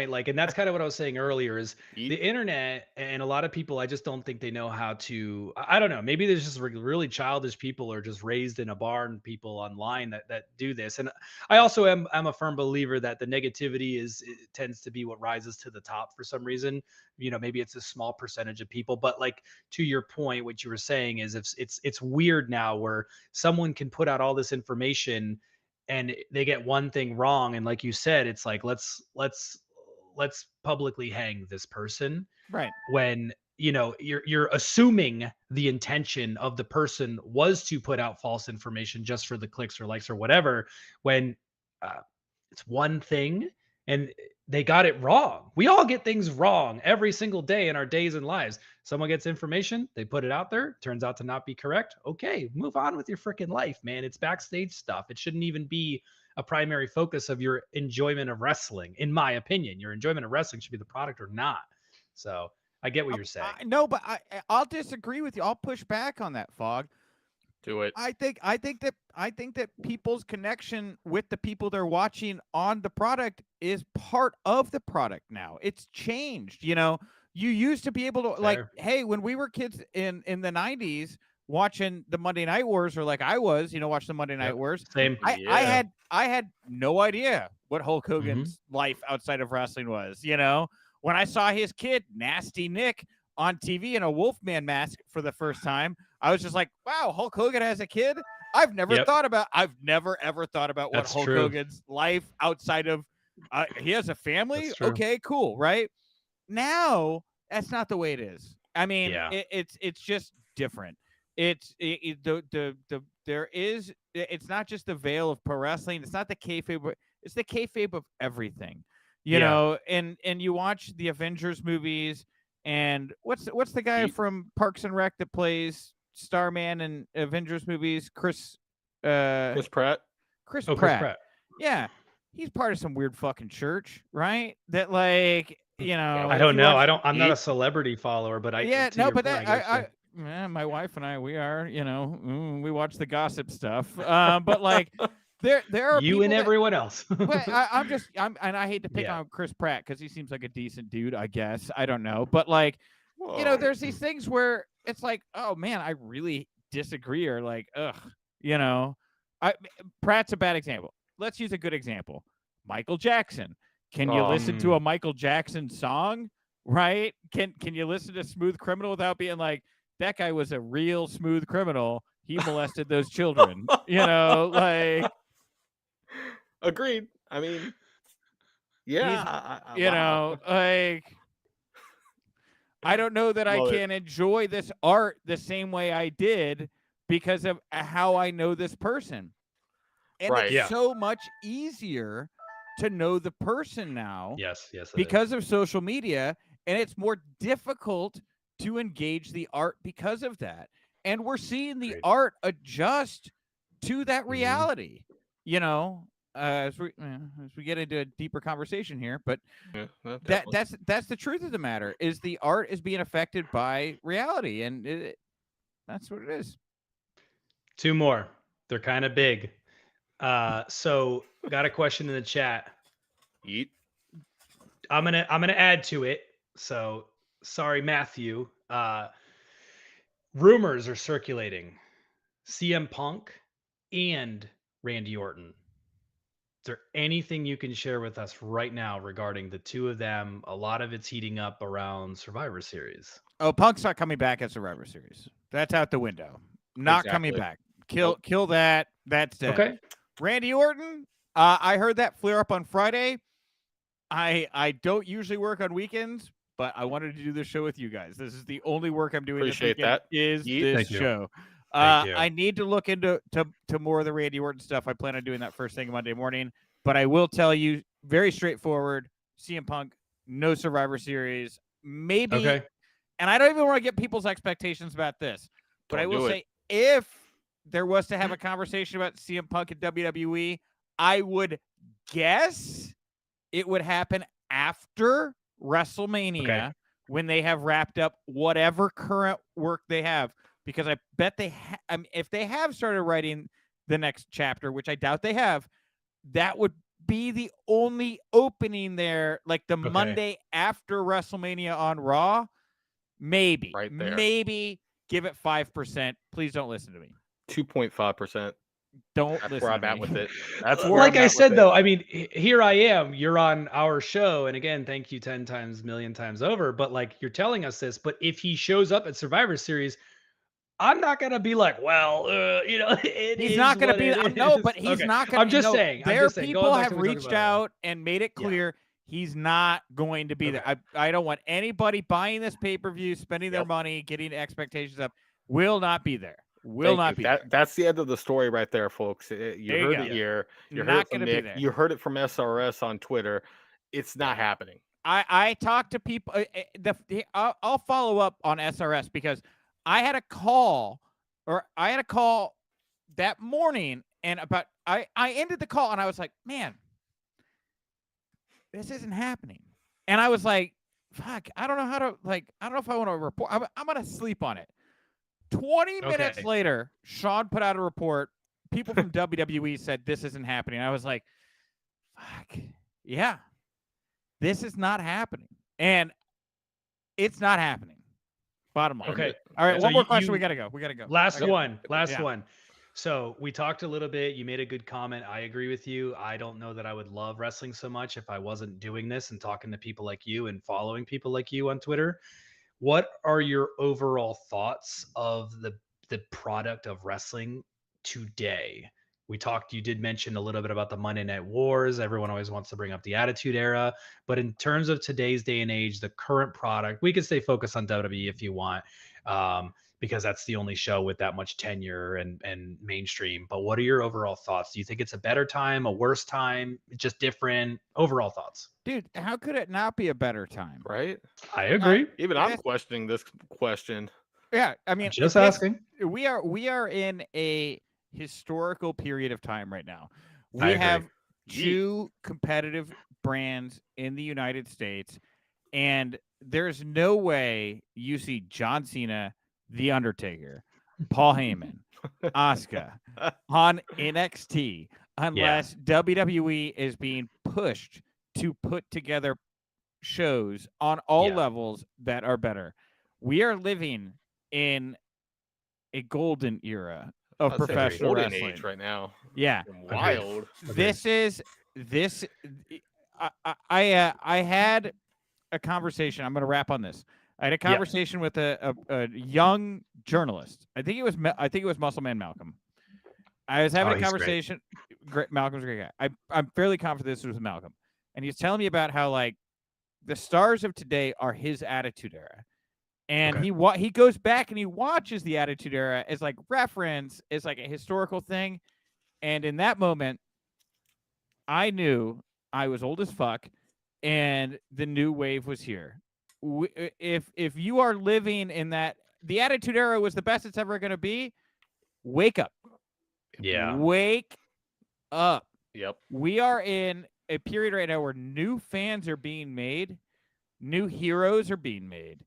like, and that's kind of what I was saying earlier, is Yeet. the internet, and a lot of people, I just don't think they know how to, I don't know, maybe there's just really childish people, or just raised in a barn people online that do this. And I also am a firm believer that the negativity it tends to be what rises to the top for some reason. Maybe it's a small percentage of people, but like, to your point, what you were saying is, if it's weird now where someone can put out all this information and they get one thing wrong, and like you said, it's like, let's publicly hang this person, right? When you're assuming the intention of the person was to put out false information just for the clicks or likes or whatever, when it's one thing and they got it wrong. We all get things wrong every single day in our days and lives. Someone gets information, they put it out there, turns out to not be correct. Okay, move on with your freaking life, man. It's backstage stuff. It shouldn't even be a primary focus of your enjoyment of wrestling. In my opinion, your enjoyment of wrestling should be the product or not. So I get what you're saying. No, but I'll disagree with you. I'll push back on that, Fog. Do it. I think that people's connection with the people they're watching on the product is part of the product now. It's changed. You used to be able to, like, hey, when we were kids in the 90s watching the Monday Night Wars, or like I was, watching the Monday Night Wars. Same. I had no idea what Hulk Hogan's life outside of wrestling was. When I saw his kid, Nasty Nick, on TV in a Wolfman mask for the first time, I was just like, wow, Hulk Hogan has a kid? I've never ever thought about what Hulk Hogan's life outside of, he has a family? Okay, cool, right? Now, that's not the way it is. I mean, it's just different. It's not just the veil of pro wrestling. It's not the kayfabe. It's the kayfabe of everything, know. And you watch the Avengers movies, and what's the guy from Parks and Rec that plays Starman in Avengers movies? Chris Chris Pratt. Chris Oh, Chris Pratt. Pratt. Yeah, he's part of some weird fucking church, right? That like I if don't you know. watch- I'm not a Yeet. celebrity follower, but Yeah, to no, your but point, that I yeah, my wife and I, we are, we watch the gossip stuff. But like, there are you people and that, everyone else. but and I hate to pick Yeah. on Chris Pratt because he seems like a decent dude, I guess. I don't know, but like, Whoa. there's these things where it's like, oh man, I really disagree, or like, Pratt's a bad example. Let's use a good example. Michael Jackson. Can you listen to a Michael Jackson song? Right? Can you listen to Smooth Criminal without being like, that guy was a real smooth criminal. He molested those children. Like, Agreed. I mean, yeah. wow. Like, I don't know that I Love it. can enjoy this art the same way I did because of how I know this person. And Right. it's Yeah. so much easier to know the person now Yes, it is. because of social media, and it's more difficult to engage the art because of that. And we're seeing the Agreed. art adjust to that Mhm. reality, as we get into a deeper conversation here, but Yeah, definitely. that's the truth of the matter, is the art is being affected by reality, and that's what it is. 2 more. They're kind of big. So got a question in the chat. Yeet. I'm gonna add to it. So sorry, Matthew. Rumors are circulating. CM Punk and Randy Orton. Is there anything you can share with us right now regarding the two of them? A lot of it's heating up around Survivor Series. Oh, Punk's not coming back at Survivor Series. That's out the window. Not coming Exactly. back. Kill that. That's dead. Okay. Randy Orton, I heard that flare up on Friday. I don't usually work on weekends, but I wanted to do this show with you guys. This is the only work I'm doing Appreciate this weekend. that. Is Yeet. this Thank you. show? Thank you. I need to look into to more of the Randy Orton stuff. I plan on doing that first thing Monday morning. But I will tell you, very straightforward, CM Punk, no Survivor Series. Maybe, Okay. and I don't even want to get people's expectations about this, but I Don't will do it. say, if there was to have a conversation about CM Punk and WWE, I would guess it would happen after WrestleMania, when they have wrapped up whatever current work they have, because I bet if they have started writing the next chapter, which I doubt they have, that would be the only opening there, like the Monday after WrestleMania on Raw. Maybe. Right there. Maybe give it 5%. Please don't listen to me. 2.5%. Don't That's listen where I'm to at me. with it. That's where Like I'm I at said, with though, it. I mean, here I am. You're on our show, and again, thank you 10 times, million times over. But like, you're telling us this. But if he shows up at Survivor Series, I'm not gonna be like, well, He's not going to be. No, but he's not going to. I'm just saying. Their Going people back have to what we talked reached about earlier. out and made it clear he's not going to be there. I don't want anybody buying this pay-per-view, spending their money, getting expectations up. Will not be there. Will not be there. That's the end of the story right there, folks. You you heard go. it here. You heard Not it from gonna be Nick. there. You heard it from SRS on Twitter. It's not happening. I talked to people. I'll follow up on SRS because I had a call that morning, and I ended the call and I was like, man, this isn't happening. And I was like, fuck, I don't know how to, I don't know if I want to report. I'm going to sleep on it. 20 minutes later, Sean put out a report. People from WWE said this isn't happening. I was like, fuck, yeah, this is not happening. And it's not happening. Bottom line. Okay. All right. So one more question. We got to go. Last one. So we talked a little bit. You made a good comment. I agree with you. I don't know that I would love wrestling so much if I wasn't doing this and talking to people like you and following people like you on Twitter. What are your overall thoughts of the product of wrestling today? You did mention a little bit about the Monday Night Wars. Everyone always wants to bring up the Attitude Era. But in terms of today's day and age, the current product, we can stay focused on WWE if you want, because that's the only show with that much tenure and mainstream. But what are your overall thoughts? Do you think it's a better time, a worse time, just different? Overall thoughts? Dude, how could it not be a better time? Right? I agree. Even I'm questioning this question. Yeah, I mean, Just asking. We are in a historical period of time right now. I We agree. have Yeet. 2 competitive brands in the United States, and there's no way you see John Cena, The Undertaker, Paul Heyman, Asuka on NXT unless WWE is being pushed to put together shows on all Yeah. levels that are better. We are living in a golden era of I'd say professional golden wrestling. age right now. Yeah, Wild. this is this. I had a conversation. I'm going to wrap on this. I had a conversation with a young journalist. I think it was Muscle Man Malcolm. I was having a he's great. conversation. Malcolm's a great guy. I'm fairly confident this was Malcolm, and he's telling me about how like the stars of today are his Attitude Era, and he goes back and he watches the Attitude Era as like reference, as like a historical thing, and in that moment, I knew I was old as fuck, and the new wave was here. If you are living in that, the Attitude Era was the best it's ever going to be. Wake up. Yeah. Wake up. Yep. We are in a period right now where new fans are being made, new heroes are being made.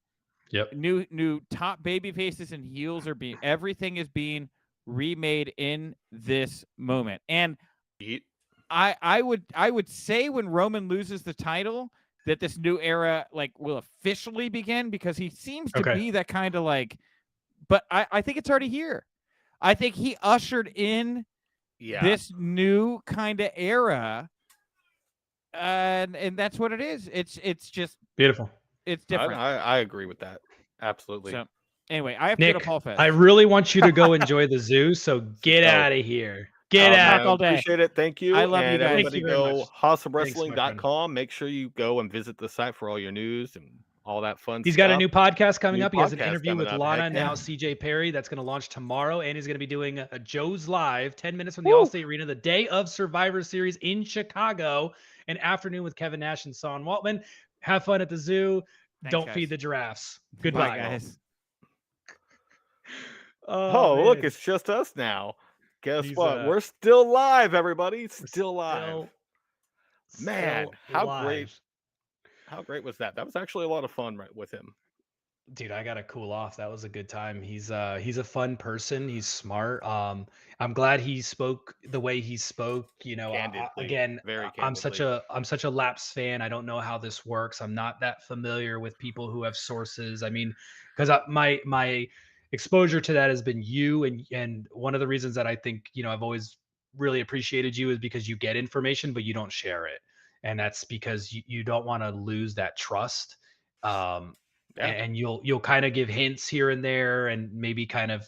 Yep. New top baby faces and heels are being, everything is being remade in this moment. And Yeet. I would say when Roman loses the title that this new era like will officially begin, because he seems to be that kind of like, but I think it's already here. I think he ushered in this new kind of era, and that's what it is. It's just beautiful. It's different. I agree with that. Absolutely. So anyway, I have Nick, to go to Paul Fest. I really want you to go enjoy the zoo, so get out of here. Get out. all day. Appreciate it. Thank you. I love you and guys. everybody Thank you very go much. houseofwrestling.com. Make sure you go and visit the site for all your news and all that fun He's stuff. got a new podcast coming New up. He has an podcast interview coming with up. Lana Heck now yeah. CJ Perry that's going to launch tomorrow, and he's going to be doing a Joe's Live 10 minutes from the Allstate Arena the day of Survivor Series in Chicago, an afternoon with Kevin Nash and Son Waltman. Have fun at the zoo. Thanks, Don't guys. feed the giraffes. Bye, Goodbye, guys. Oh, look, man. it's just us now. Guess He's, what? We're still live, everybody. Still live. Man, still how great. live. How great was that? That was actually a lot of fun right with him. Dude, I gotta cool off. That was a good time. He's a fun person. He's smart. I'm glad he spoke the way he spoke. You know, Candidly, again, very I'm such candidly. a Laps fan. I don't know how this works. I'm not that familiar with people who have sources. I mean, because my exposure to that has been you, and one of the reasons that I think, you know, I've always really appreciated you is because you get information but you don't share it, and that's because you don't want to lose that trust. And you'll kind of give hints here and there and maybe kind of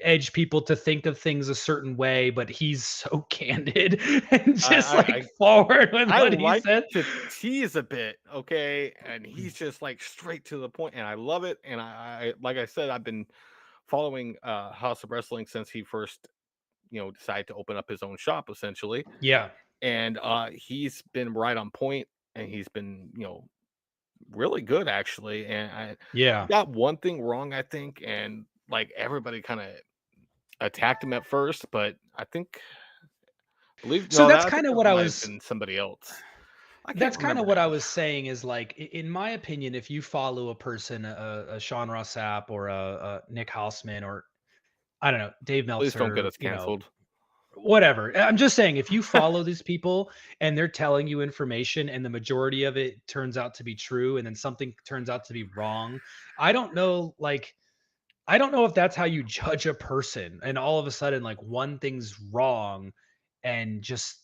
edge people to think of things a certain way, but he's so candid and just forward with what he said. To tease a bit, okay, and he's just like straight to the point, and I love it. And I like I said, I've been following House of Wrestling since he first, decided to open up his own shop, essentially. Yeah, and he's been right on point, and he's been, really good actually. And he got one thing wrong, I think, and like everybody kind of attacked him at first, but I think that's kind of what I was somebody else. That's kind of what I was saying is like, in my opinion, if you follow a person, a Sean Ross Sapp or a Nick Hausman, or I don't know, Dave Meltzer, please don't get us canceled. Whatever. I'm just saying, if you follow these people and they're telling you information and the majority of it turns out to be true, and then something turns out to be wrong, I don't know if that's how you judge a person, and all of a sudden like one thing's wrong and just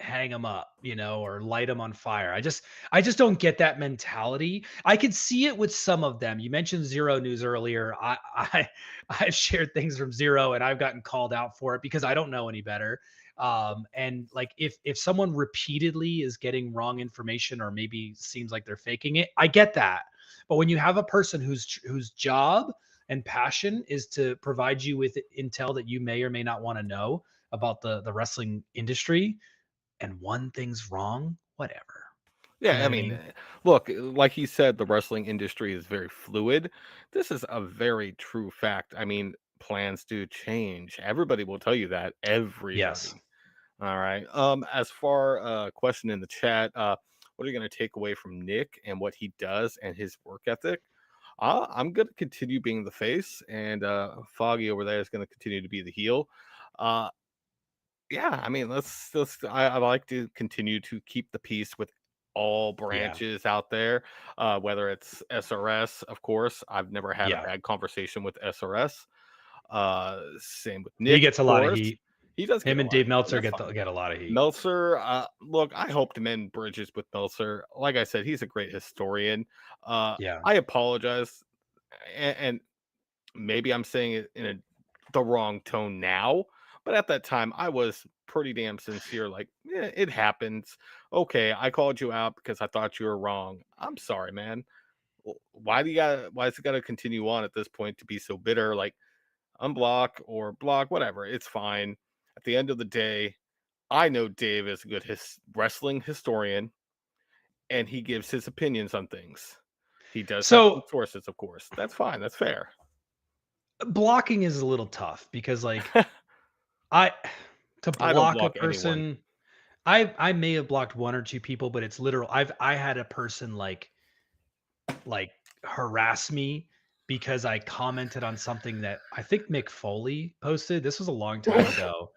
hang them up, or light them on fire. I just don't get that mentality. I could see it with some of them. You mentioned Zero News earlier. I've shared things from Zero and I've gotten called out for it because I don't know any better. And like if someone repeatedly is getting wrong information or maybe seems like they're faking it, I get that. But when you have a person whose job and passion is to provide you with intel that you may or may not want to know about the wrestling industry, and one thing's wrong, whatever. Yeah, I mean, look, like he said, the wrestling industry is very fluid. This is a very true fact. I mean, plans do change. Everybody will tell you that. Yes. Everybody. All right. As far question in the chat, what are you going to take away from Nick and what he does and his work ethic? I'm going to continue being the face, and Foggy over there is going to continue to be the heel. Uh, yeah, I mean, I like to continue to keep the peace with all Yeah. branches out there, whether it's SRS, of course. I've never had a Yeah. bad conversation with SRS. Same with He Nick, gets of a lot of course. heat. He does get Him a and lot of Dave heat, and Meltzer that's get fine. a lot of heat. Meltzer, look, I hope to mend bridges with Meltzer. Like I said, he's a great historian. Yeah. I apologize, and maybe I'm saying it in the wrong tone now, but at that time I was pretty damn sincere. Like, yeah, it happens. Okay, I called you out because I thought you were wrong. I'm sorry, man. Why does it gotta continue on at this point to be so bitter? Like, unblock or block, whatever. It's fine. At the end of the day, I know Dave is a good wrestling historian, and he gives his opinions on things. He does have some So sources, of course. That's fine. That's fair. blocking is a little tough because like I to I don't block a block anyone. person, I may have blocked one or two people, but it's literal. I had a person like harass me because I commented on something that I think Mick Foley posted. This was a long time ago.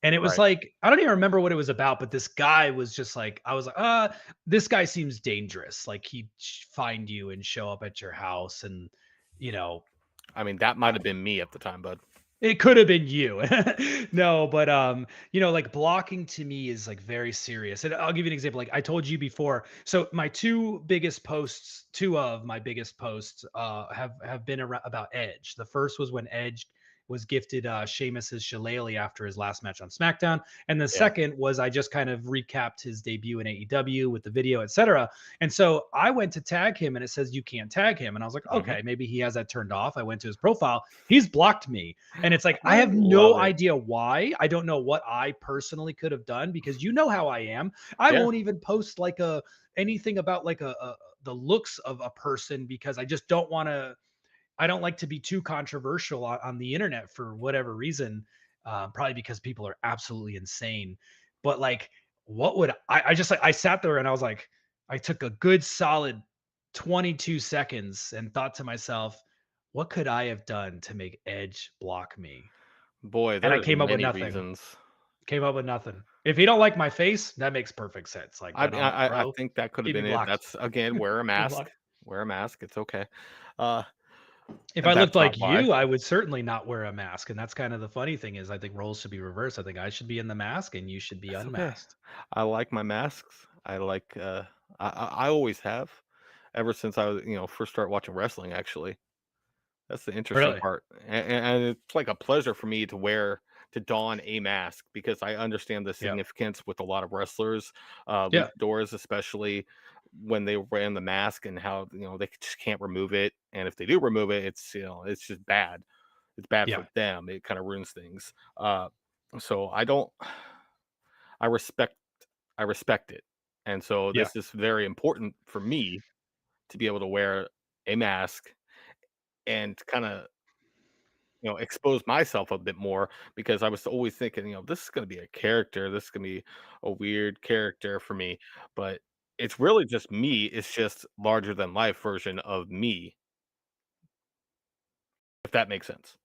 And it was Right. like, I don't even remember what it was about, but this guy was just like, I was like, this guy seems dangerous. Like he'd find you and show up at your house and, you know, I mean, that might have been me at the time, bud. it could have been you. No, but like blocking to me is like very serious. And I'll give you an example. Like I told you before. So my two of my biggest posts have been about Edge. The first was when Edge was gifted Sheamus's shillelagh after his last match on SmackDown. And the Yeah. second was I just kind of recapped his debut in AEW with the video, etc. And so I went to tag him and it says you can't tag him. And I was like, Mhm. okay, maybe he has that turned off. I went to his profile. He's blocked me. And it's like, I I have love no it. idea why. I don't know what I personally could have done because you know how I am. I Yeah. won't even post like anything about like the looks of a person because I just don't want to. I don't like to be too controversial on the internet for whatever reason. Probably because people are absolutely insane. But like, what would I just like? I sat there and I was like, I took a good solid 22 seconds and thought to myself, what could I have done to make Edge block me? Boy, And I there's came up with many nothing. reasons. Came up with nothing. If you don't like my face, that makes perfect sense. Like, I then mean, I'm like, I bro, think that could have keep me been it. blocked. That's again, wear a Keep me mask. blocked. Wear a mask. It's okay. Uh, If I and looked that's not like why. you, I would certainly not wear a mask. And that's kind of the funny thing is I think roles should be reversed. I think I should be in the mask and you should be That's okay. unmasked. I like my masks. I like. I always have, ever since I was first started watching wrestling. Actually, that's the interesting Really? part, and it's like a pleasure for me to don a mask because I understand the Yeah. significance with a lot of wrestlers, Yeah. luchadors, especially when they wear the mask and how they just can't remove it, and if they do remove it, it's just bad. It's bad Yeah. for them. It kind of ruins things. So I don't. I respect. I respect it, and so Yeah. this is very important for me to be able to wear a mask and kind of expose myself a bit more because I was always thinking, this is going to be a character. This is going to be a weird character for me. But it's really just me. It's just larger than life version of me, if that makes sense.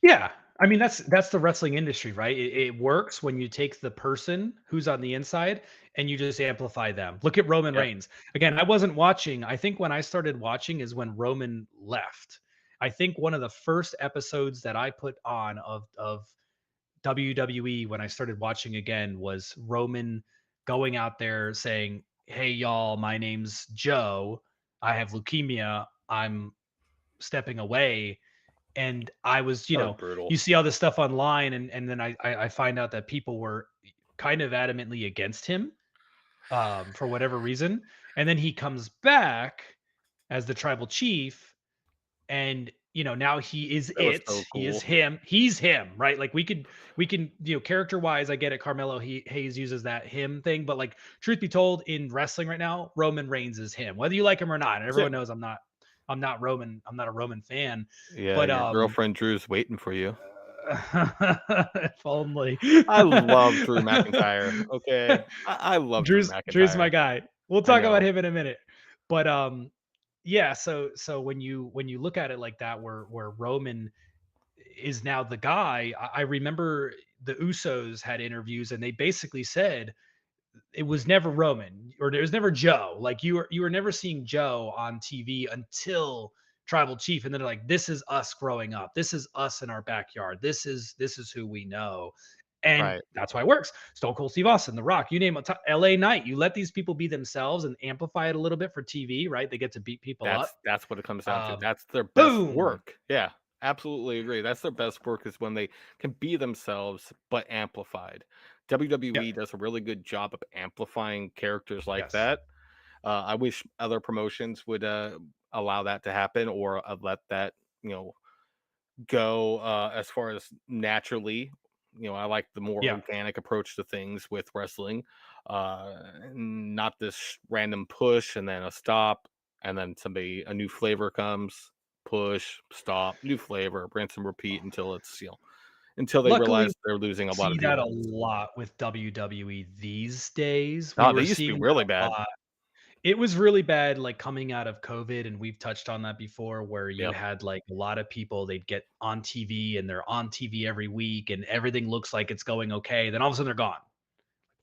Yeah. I mean, that's the wrestling industry, right? It works when you take the person who's on the inside and you just amplify them. Look at Roman Yeah. Reigns. Again, I wasn't watching. I think when I started watching is when Roman left. I think one of the first episodes that I put on of WWE when I started watching again was Roman going out there saying, "Hey y'all, my name's Joe. I have leukemia. I'm stepping away." And I was, That was brutal. you see all this stuff online, and then I find out that people were kind of adamantly against him for whatever reason, and then he comes back as the tribal chief, and now he is That was so he is cool. he's him, right? Like we can character wise, I get it. Carmelo Hayes uses that him thing, but like truth be told, in wrestling right now, Roman Reigns is him, whether you like him or not. And That's it. everyone knows I'm not Roman. I'm not a Roman fan. Yeah, But your girlfriend Drew's waiting for you. if only. I love Drew McIntyre. Okay, I love Drew Drew's my McIntyre. guy. We'll I talk about know. him in a minute. But yeah, so when you look at it like that, where Roman is now the guy, I remember the Usos had interviews and they basically said it was never Roman or it was never Joe. Like you were never seeing Joe on TV until Tribal Chief, and then they're like, "This is us growing up. This is us in our backyard. This is who we know." And Right. that's why it works. Stone Cold Steve Austin, The Rock, you name it, LA Knight. You let these people be themselves and amplify it a little bit for TV, right? They get to beat people up. That's what it comes down to. Um, That's their best boom. work. Yeah, absolutely agree. That's their best work is when they can be themselves but amplified. Yeah. WWE does a really good job of amplifying characters like Yes. that. I wish other promotions would allow that to happen or let that you know go as far as naturally. I like the more Yeah. organic approach to things with wrestling, not this random push and then a stop, and then a new flavor comes, push, stop, new flavor, rinse and repeat until it's until they Luckily, realize they're losing a lot see of that a viewers. lot with WWE these days. We Oh, they were used to be seeing that really a bad. lot. It was really bad, like coming out of COVID, and we've touched on that before, where you Yep. had like a lot of people, they'd get on TV and they're on TV every week and everything looks like it's going okay. Then all of a sudden they're gone.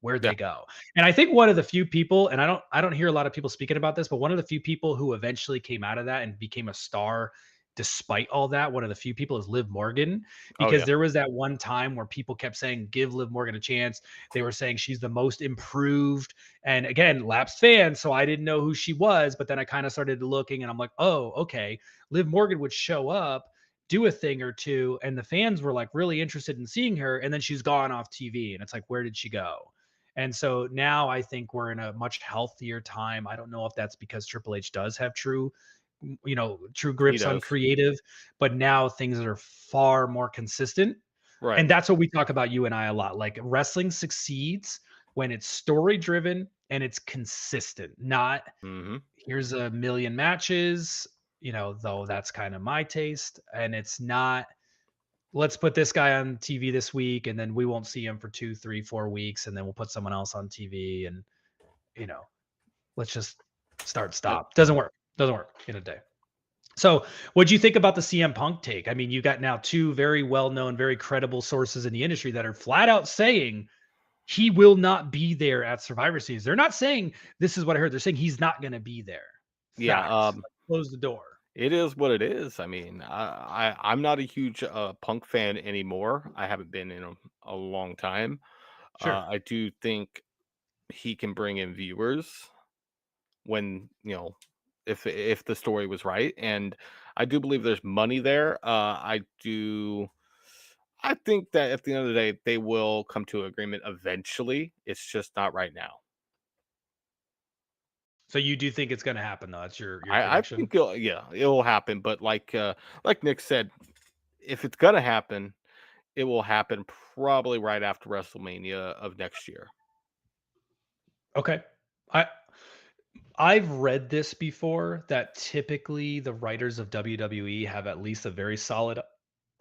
Where'd Yeah. they go? And I think one of the few people, and I don't hear a lot of people speaking about this, but one of the few people who eventually came out of that and became a star despite all that, one of the few people is Liv Morgan, Oh because yeah. there was that one time where people kept saying, give Liv Morgan a chance. They were saying she's the most improved. And again, lapsed fan. So I didn't know who she was, but then I kind of started looking and I'm like, oh, okay. Liv Morgan would show up, do a thing or two, and the fans were like really interested in seeing her. And then she's gone off TV. And it's like, where did she go? And so now I think we're in a much healthier time. I don't know if that's because Triple H does have true He grips on does. creative, but now things are far more consistent. Right. And that's what we talk about, you and I, a lot. Like wrestling succeeds when it's story driven and it's consistent, not Hmm. here's a million matches, though that's kind of my taste. And it's not, let's put this guy on TV this week and then we won't see him for 2, 3, 4 weeks. And then we'll put someone else on TV and, you know, let's just start, Yep. stop. Doesn't work in a day. So what do you think about the CM Punk take? I mean, you got now two very well-known, very credible sources in the industry that are flat out saying he will not be there at Survivor Series. They're not saying this is what I heard. They're saying he's not going to be there. Yeah. Fact. Close the door. It is what it is. I mean, I'm not a huge punk fan anymore. I haven't been in a long time. Sure. I do think he can bring in viewers when if the story was right, and I do believe there's money there. I do. I think that at the end of the day, they will come to an agreement eventually. It's just not right now. So you do think it's going to happen, though? That's your I prediction. think it'll happen, but like Nick said, if it's gonna happen, it will happen probably right after WrestleMania of next year. Okay. I I've read this before that typically the writers of WWE have at least a very solid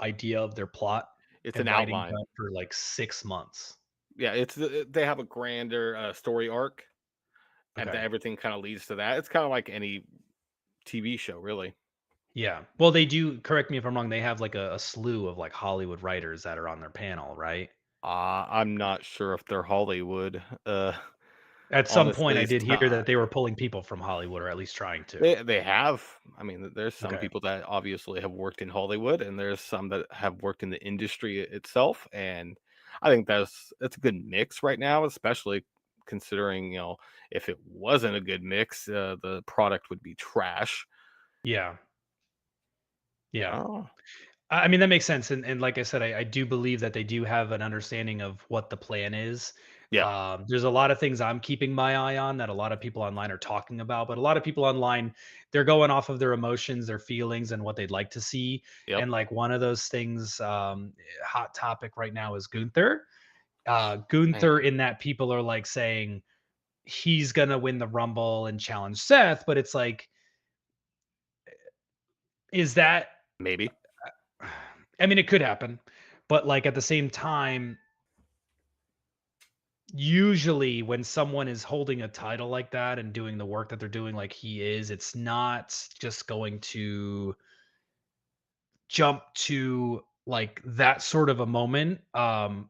idea of their plot It's an and writing outline. done for like 6 months. Yeah, they have a grander story arc, and Okay. everything kind of leads to that. It's kind of like any TV show, really. Yeah. Well, they do, correct me if I'm wrong, they have like a slew of like Hollywood writers that are on their panel, right? I'm not sure if they're Hollywood. At some point Honestly, I it's did hear that they were pulling people from Hollywood or at least trying to. they have. I mean, there's some Okay. people that obviously have worked in Hollywood, and there's some that have worked in the industry itself. And I think that's a good mix right now, especially considering if it wasn't a good mix, the product would be trash. Yeah. Yeah. Oh, I mean, that makes sense. And like I said, I do believe that they do have an understanding of what the plan is. yeah, There's a lot of things I'm keeping my eye on that a lot of people online are talking about, but a lot of people online, they're going off of their emotions, their feelings, and what they'd like to see. yep. And like one of those things, hot topic right now is Gunther. Man, Gunther, in that people are like saying he's going to win the Rumble and challenge Seth, but it's like, Is that Maybe. I mean, it could happen, but, like, at the same time, usually when someone is holding a title like that and doing the work that they're doing like he is, it's not just going to jump to, like, that sort of a moment.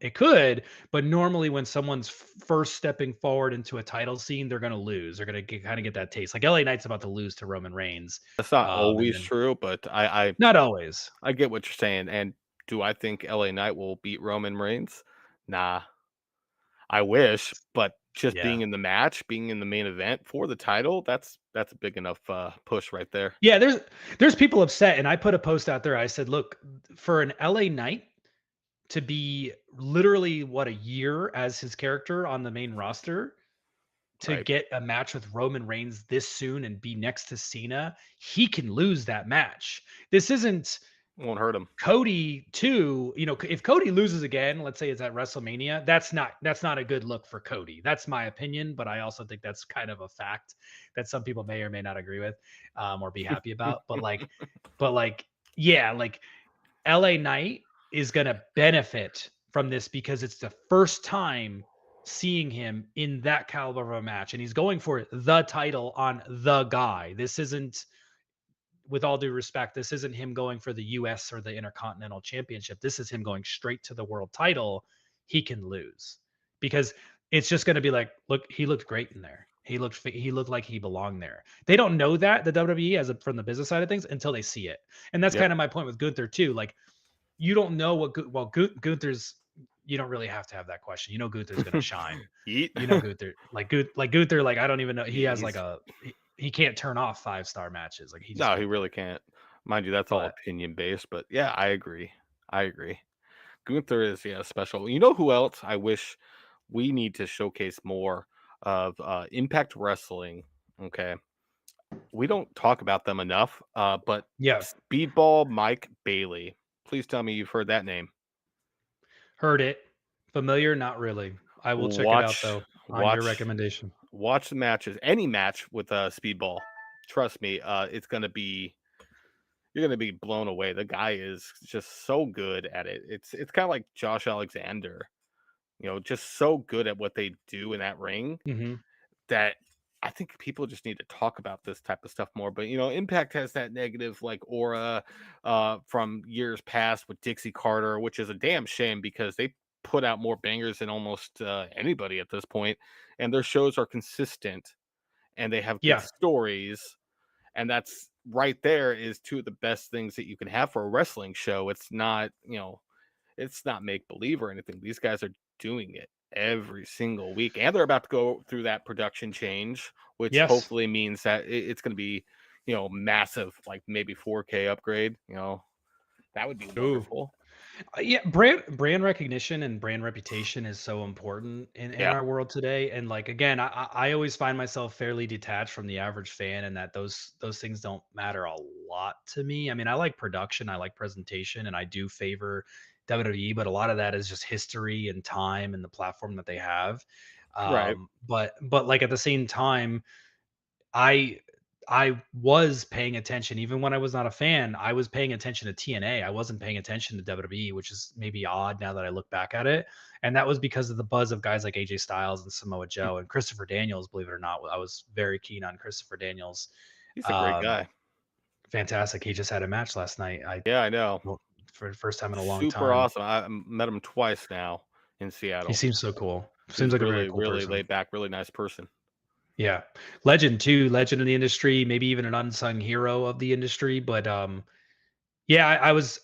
It could, but normally when someone's first stepping forward into a title scene, they're gonna lose. They're gonna kinda get that taste. Like, LA Knight's about to lose to Roman Reigns, That's not and always then true, but I not always. I get what you're saying. And do I think LA Knight will beat Roman Reigns? Nah. I wish, but just Yeah. being in the match, being in the main event for the title, that's a big enough push right there. Yeah, there's people upset, and I put a post out there. I said, "Look, for an LA Knight to be literally what a year as his character on the main roster to Right. get a match with Roman Reigns this soon and be next to Cena, he can lose that match. This isn't Won't hurt him. Cody too. If Cody loses again, let's say it's at WrestleMania, that's not a good look for Cody. That's my opinion, but I also think that's kind of a fact that some people may or may not agree with, or be happy about. But yeah, like LA Knight is going to benefit from this because it's the first time seeing him in that caliber of a match, and he's going for the title on the guy. This isn't, with all due respect, this isn't him going for the US or the Intercontinental Championship. This is him going straight to the world title. He can lose because it's just going to be like, look, he looked great in there. He looked like he belonged there. They don't know that, the WWE, from the business side of things, until they see it. And that's Yep. kind of my point with Gunther too. Like, you don't know Gunther's, you don't really have to have that question. Gunther's going to shine. Yeet. Gunther, like Gunther, like, I don't even know. He has like He's he can't turn off 5-star matches. Like, he just no, he can't. really can't. Mind you, that's all But opinion based, but yeah, I agree. I agree. Gunther is special. You know who else I wish we need to showcase more of Impact Wrestling. Okay. We don't talk about them enough. But yeah, Speedball Mike Bailey. Please tell me you've heard that name. heard it. Familiar? Not really. I will check it out Watch though on your watch recommendation. watch the matches. Any match with Speedball. Trust me, it's gonna be you're gonna be blown away. The guy is just so good at it. It's kind of like Josh Alexander, just so good at what they do in that ring Hmm. that I think people just need to talk about this type of stuff more. But Impact has that negative like aura from years past with Dixie Carter, which is a damn shame because they put out more bangers than almost anybody at this point, and their shows are consistent and they have good Yeah. stories, and that's right there is two of the best things that you can have for a wrestling show. It's not make believe or anything. These guys are doing it every single week, and they're about to go through that production change, which Yes. hopefully means that it's going to be, massive, like maybe 4K upgrade. That would be Ooh. wonderful. Yeah, brand recognition and brand reputation is so important in Yeah, our world today. And, like, again, I always find myself fairly detached from the average fan, and that those things don't matter a lot to me. I mean, I like production, I like presentation, and I do favor WWE, but a lot of that is just history and time and the platform that they have. right. But like, at the same time, I I was paying attention even when I was not a fan. I was paying attention to TNA. I wasn't paying attention to WWE, which is maybe odd now that I look back at it. And that was because of the buzz of guys like AJ Styles and Samoa Hmm. Joe and Christopher Daniels. Believe it or not, I was very keen on Christopher Daniels. He's a great Um, guy. Fantastic. He just had a match last night. Yeah, I know. Well, for the first time in a long Super time. awesome. I met him twice now in He Seattle. seems so cool. Seems He's like a very really, cool really person. laid back, really nice person. Yeah. Legend too. Legend in the industry. Maybe even an unsung hero of the industry. But yeah, I was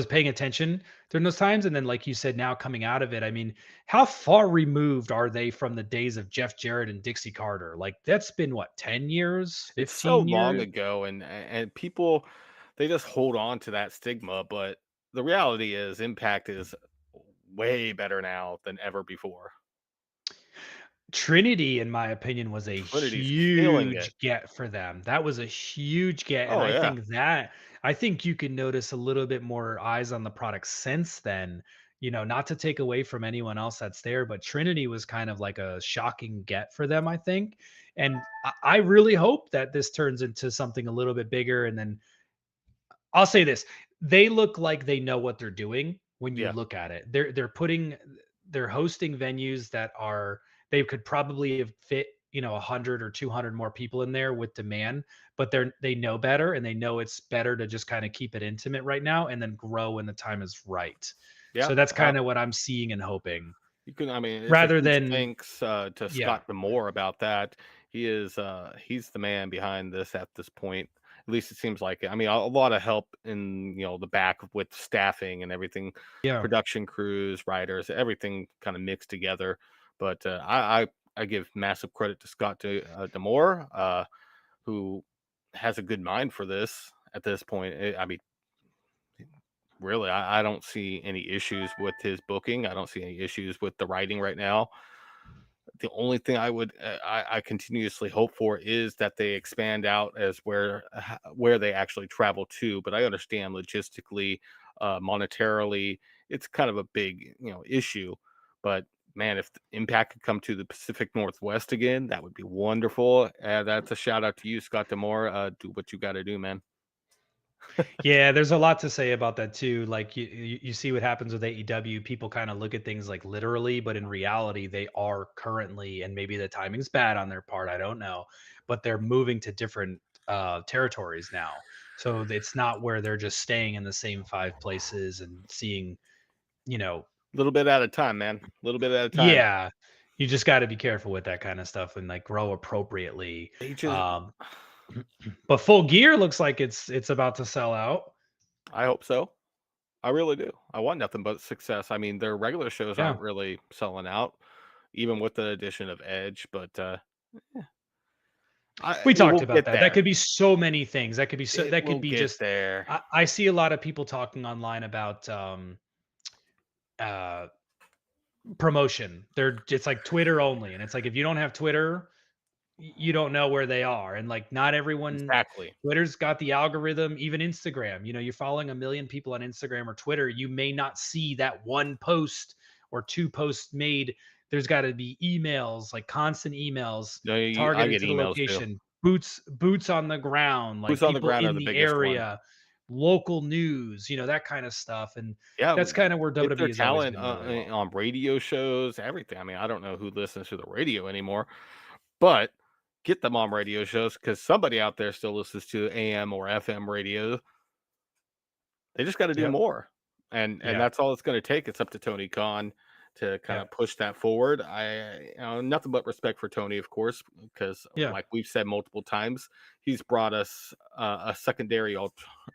paying attention during those times, and then, like you said, now coming out of it, I mean, how far removed are they from the days of Jeff Jarrett and Dixie Carter? Like, that's been what, 10 years, It's so 15 long years? ago, and people they just hold on to that stigma, but the reality is Impact is way better now than ever before. Trinity, in my opinion, was a Trinity's killing it. huge get for them. That was a huge get, and Oh yeah. I think you can notice a little bit more eyes on the product since then. Not to take away from anyone else that's there, but Trinity was kind of like a shocking get for them, I think. And I really hope that this turns into something a little bit bigger, and then I'll say this. They look like they know what they're doing when you Yeah. look at it. They're hosting venues that are they could probably have fit, 100 or 200 more people in there with demand, but they know better and they know it's better to just kind of keep it intimate right now and then grow when the time is right. Yeah. So that's kind of what I'm seeing and hoping You can, I mean, it's a rather huge than thanks to yeah. Scott Demore about that. He's the man behind this at this point. At least it seems like it. I mean, a lot of help in the back with staffing and everything, Yeah. production crews, writers, everything kind of mixed together. But I give massive credit to Demore, who has a good mind for this at this point. I mean, really, I don't see any issues with his booking. I don't see any issues with the writing right now. The only thing I continuously hope for is that they expand out as where they actually travel to. But I understand logistically, monetarily, it's kind of a big issue. But man, if the Impact could come to the Pacific Northwest again, that would be wonderful. That's a shout out to you, Scott Demore. Do what you got to do, man. Yeah, there's a lot to say about that too. Like you see what happens with AEW. People kind of look at things like literally, but in reality, they are currently, and maybe the timing's bad on their part. I don't know, but they're moving to different territories now. So it's not where they're just staying in the same five places and seeing, you know, A little bit at a time, man. A little bit at a time. yeah. You just got to be careful with that kind of stuff and like grow appropriately. They just Um, but Full Gear looks like it's about to sell out. I hope so. I really do. I want nothing but success. I mean, their regular shows Yeah. aren't really selling out, even with the addition of Edge, but We it talked will about get that. That there. could be so many things. It That could will be get just there. I see a lot of people talking online about uh promotion. It's like Twitter only. And it's like if you don't have Twitter, you don't know where they are. And like not everyone Exactly. Twitter's got the algorithm, even Instagram. You're following a million people on Instagram or Twitter, you may not see that one post or two posts made. There's got to be emails, like constant emails No, I targeted get to the emails too. location, boots on the ground, like Boots on the people ground are in the the biggest one. area, local news, that kind of stuff. And Yeah, that's kind of where get their WWE has always talent been really well. on radio shows, everything. I mean, I don't know who listens to the radio anymore, but get them on radio shows because somebody out there still listens to AM or FM radio. They just gotta do Yep. more, and Yeah. that's all it's gonna take. It's up to Tony Khan to kinda Yeah. push that forward. Nothing but respect for Tony, of course, because Yeah. like we've said multiple times, he's brought us, a secondary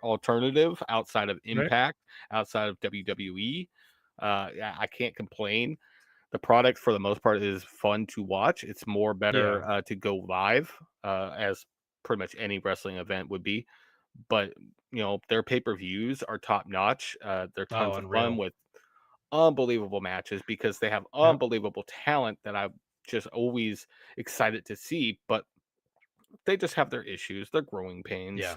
alternative outside of Right. Impact, outside of WWE. Yeah, I can't complain. The product, for the most part, is fun to watch. It's more Yeah. better, to go live, as pretty much any wrestling event would be. But their pay-per-views are top notch. They're Oh, tons of fun unreal. with unbelievable matches because they have Yep. unbelievable talent that I'm just always excited to see. But they just have their issues, their growing pains. Yeah.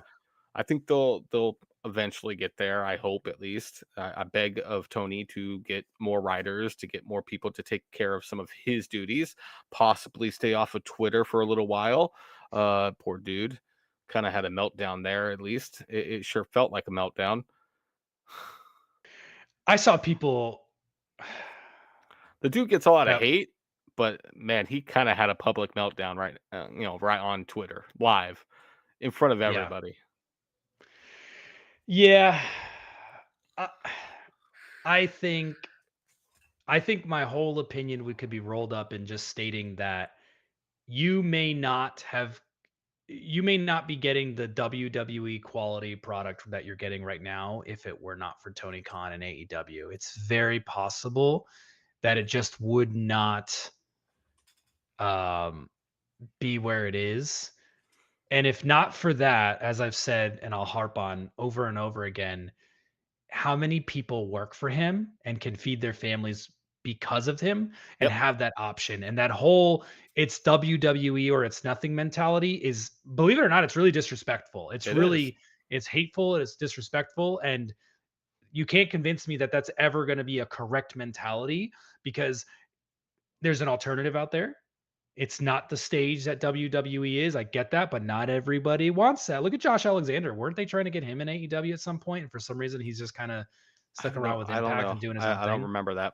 I think they'll eventually get there. I hope, at least. I beg of Tony to get more writers, to get more people to take care of some of his duties, possibly stay off of Twitter for a little while. Poor dude, kind of had a meltdown there. At least it sure felt like a meltdown. I saw people The dude gets a lot of that hate, but man, he kind of had a public meltdown right on Twitter, live, in front of yeah. everybody. Yeah. I, I think I think my whole opinion could be rolled up in just stating that you may not have you may not be getting the WWE quality product that you're getting right now if it were not for Tony Khan and AEW. It's very possible that it just would not um, be where it is. And if not for that, as I've said, and I'll harp on over and over again, how many people work for him and can feed their families because of him and Yep, have that option, and that whole it's WWE or it's nothing mentality is, believe it or not, it's really disrespectful. it is. It's hateful, it's disrespectful, and you can't convince me that that's ever going to be a correct mentality because there's an alternative out there. It's not the stage that WWE is. I get that, but not everybody wants that. Look at Josh Alexander. Weren't they trying to get him in AEW at some point? And for some reason, he's just kind of stuck around with I don't Impact know. and doing his own I don't thing. remember that.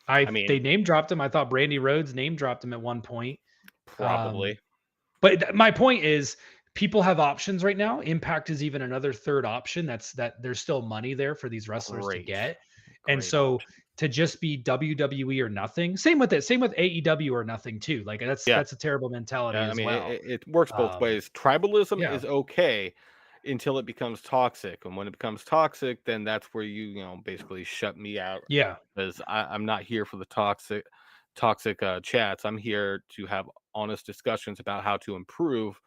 They name dropped him. I thought Brandy Rhodes name dropped him at one point. Probably. But my point is, people have options right now. Impact is even another third option. That there's still money there for these wrestlers to get. And so option. to just be WWE or nothing. Same with it. Same with AEW or nothing too. Like that's a terrible mentality as well. It works both ways. Tribalism yeah. is okay until it becomes toxic, and when it becomes toxic, then that's where you basically shut me out. Yeah. Because I'm not here for the toxic chats. I'm here to have honest discussions about how to improve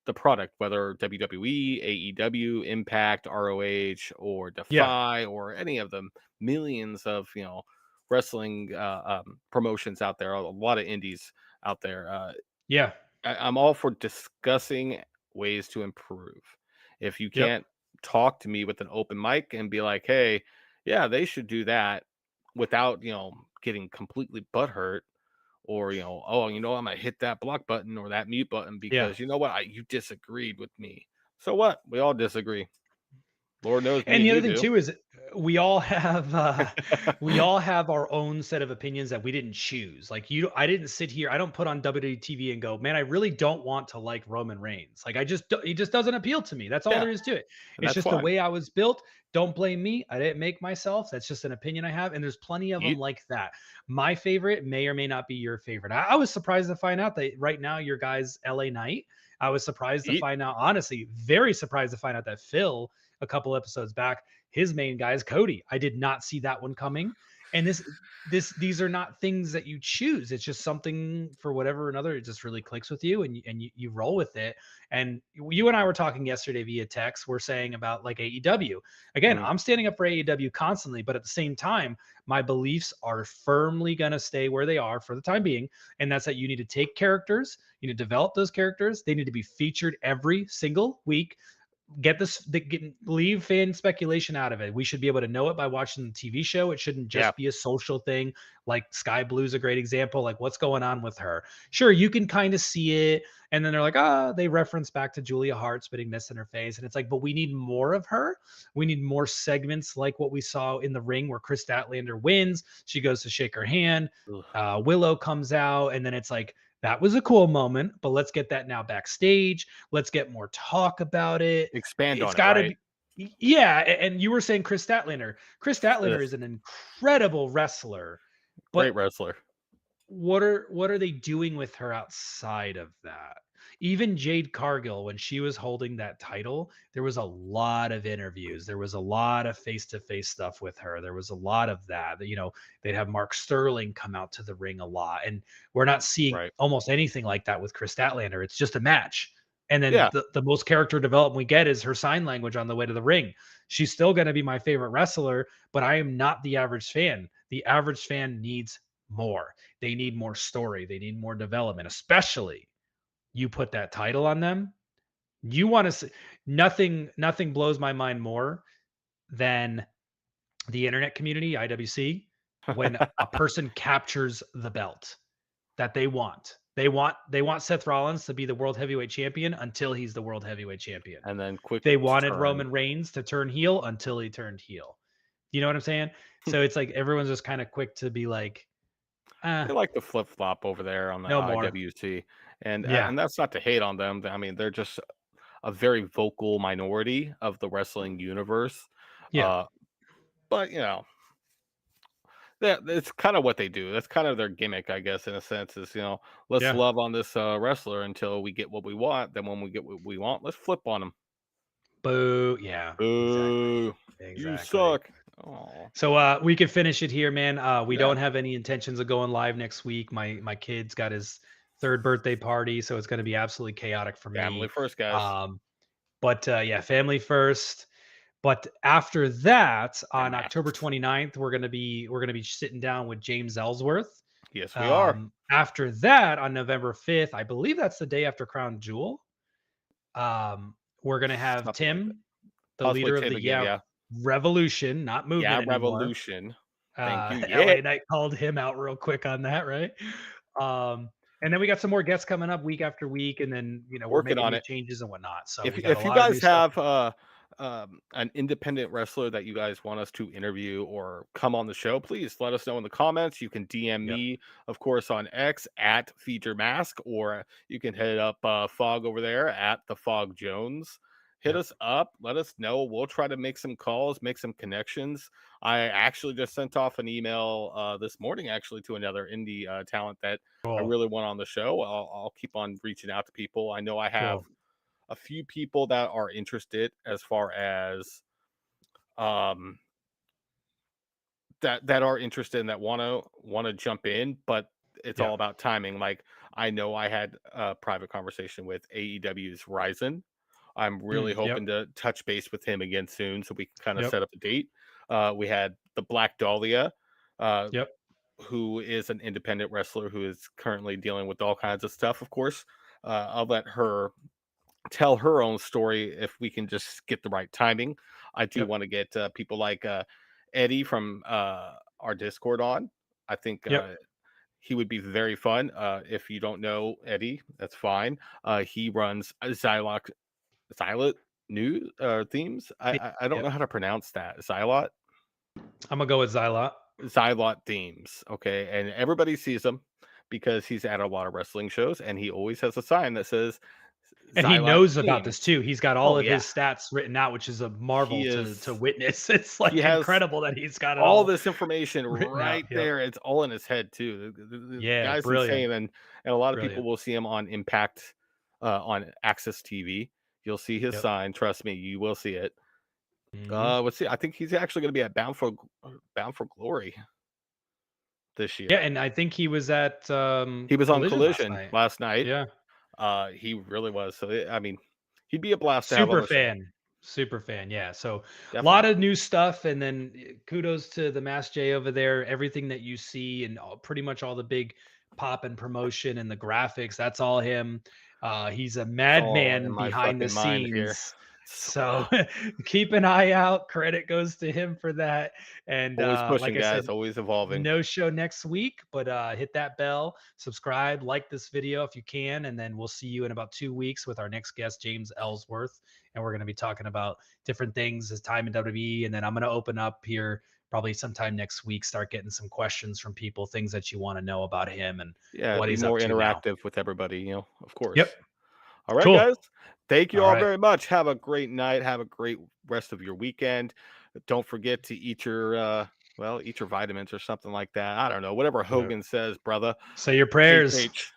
the product, whether WWE, AEW, Impact, ROH, or Defy, or any of them millions of wrestling promotions out there, a lot of indies out there. Yeah. I'm all for discussing ways to improve. If you Yep. can't talk to me with an open mic and be like, hey, yeah, they should do that without getting completely butthurt, or oh, I'm gonna hit that block button or that mute button because you know what, you disagreed with me. So what? We all disagree. Lord knows me And and the other you thing do. too is we all have our own set of opinions that we didn't choose. Like I didn't sit here. I don't put on WWE TV and go, man, I really don't want to like Roman Reigns. Like he just doesn't appeal to me. That's all Yeah, there is to it. and It's that's just the fine. way I was built. Don't blame me. I didn't make myself. That's just an opinion I have. And there's plenty of them like that. My favorite may or may not be your favorite. I was surprised to find out that right now your guy's LA Knight. I was surprised to find out, honestly, very surprised to find out that Phil, a couple episodes back, his main guy is Cody. I did not see that one coming. And these are not things that you choose. It's just something for whatever or another. It just really clicks with you, and you roll with it. And you and I were talking yesterday via text. We're saying about like AEW. Again, I'm standing up for AEW constantly, but at the same time, my beliefs are firmly going to stay where they are for the time being. And that's that you need to take characters, you need to develop those characters. They need to be featured every single week. Leave fan speculation out of it. We should be able to know it by watching the TV show. It shouldn't just be a social thing. Like Sky Blue's a great example. Like what's going on with her? Sure, you can kind of see it, and then they're like, they reference back to Julia Hart spitting this in her face, and it's like, but we need more of her. We need more segments like what we saw in the ring where Chris Statlander wins. She goes to shake her hand. Willow comes out, and then it's like, that was a cool moment, but let's get that now backstage. Let's get more talk about it. Expand It's on got to it, be, yeah. And you were saying Chris Statlander. Chris Statlander is an incredible wrestler. Great wrestler. What are they doing with her outside of that? Even Jade Cargill, when she was holding that title, there was a lot of interviews. There was a lot of face-to-face stuff with her. There was a lot of that. They'd have Mark Sterling come out to the ring a lot. And we're not seeing almost anything like that with Chris Statlander. It's just a match. And then the most character development we get is her sign language on the way to the ring. She's still going to be my favorite wrestler, but I am not the average fan. The average fan needs more. They need more story. They need more development, especially you put that title on them. You want to see nothing blows my mind more than the internet community, IWC, when a person captures the belt that they want. They want Seth Rollins to be the world heavyweight champion until he's the world heavyweight champion. And then they wanted Roman Reigns to turn heel until he turned heel. You know what I'm saying? So it's like everyone's just kind of quick to be like, they like the flip flop over there on the IWC, and that's not to hate on them. I mean, they're just a very vocal minority of the wrestling universe. But it's kind of what they do. That's kind of their gimmick, I guess, in a sense. Is let's love on this wrestler until we get what we want. Then when we get what we want, let's flip on them. Boo! Yeah. Boo! Exactly. You suck. Aww. So we could finish it here, man. We don't have any intentions of going live next week. My kid's got his 3rd birthday party, so it's going to be absolutely chaotic for me. Family first, guys. But family first. But after that, on October 29th, we're gonna be sitting down with James Ellsworth. Yes, we are. After that, on November 5th, I believe that's the day after Crown Jewel. We're gonna have Tim, the leader of the Revolution, not movement anymore. Revolution. Thank you. LA Knight called him out real quick on that, right? And then we got some more guests coming up week after week, and then we're Working making on new it. changes and whatnot. So we got a If you lot of new guys stuff. have an independent wrestler that you guys want us to interview or come on the show, please let us know in the comments. You can DM Yep. me, of course, on X at Feed Your Mask, or you can hit up Fog over there at the Fog Jones. Hit Yep. us up, let us know. We'll try to make some calls, make some connections. I actually just sent off an email this morning, actually, to another indie talent that I Cool. really want on the show. I'll keep on reaching out to people. I know I have Cool. a few people that are interested as far as um that are interested and that want to jump in, but it's all Yeah. about timing. Like, I know I had a private conversation with AEW's Ryzen. I'm really Yep. hoping to touch base with him again soon so we can kind of Yep. set up a date. We had the Black Dahlia, uh, Yep. who is an independent wrestler who is currently dealing with all kinds of stuff, of course. I'll let her tell her own story if we can just get the right timing. I do Yep. want to get people like Eddie from our Discord on. I think Yep. he would be very fun. If you don't know Eddie, that's fine. He runs Xylot news themes. I don't Yep. know how to pronounce that. Xylot I'm gonna go with Xylot. themes. Okay, and everybody sees him because he's at a lot of wrestling shows, and he always has a sign that says And he Xylot knows about this themes. too. He's got all Oh of yeah, his stats written out, which is a he marvel to is. witness. It's He like has incredible that he's got it all all this information written out. right Yep. there. It's all in his head too. The Yeah, guy's brilliant. insane, and a lot of people Brilliant. will see him on Impact, on Access TV. You'll see his Yep. sign. Trust me, you will see it. Mhm. Let's see. I think he's actually going to be at Bound for Glory this Yeah, year. and I think he was at He was on Collision last Collision night. last night. Yeah. He really was. So I mean, he'd be a blast to have on Super the show. fan. Super fan. Yeah. So a lot Definitely. of new stuff. And then kudos to the Mass J over there. Everything that you see and pretty much all the big pop and promotion and the graphics, that's all him. He's a It's all in madman my behind the fucking mind here. scenes. So keep an eye out. Credit goes to him for that. And Always pushing, like I guys. said, Always evolving. no show next week, but hit that bell, subscribe, like this video if you can, and then we'll see you in about 2 weeks with our next guest, James Ellsworth, and we're going to be talking about different things as time in WWE, and then I'm going to open up here probably sometime next week, start getting some questions from people, things that you want to know about him and Yeah, what be he's up more to now. interactive with everybody, of course. Yep. All right, Cool. guys. Thank you All all right. very much. Have a great night. Have a great rest of your weekend. Don't forget to eat your eat your vitamins or something like that. I don't know. Whatever Yep. Hogan says, brother. Say your prayers. HH.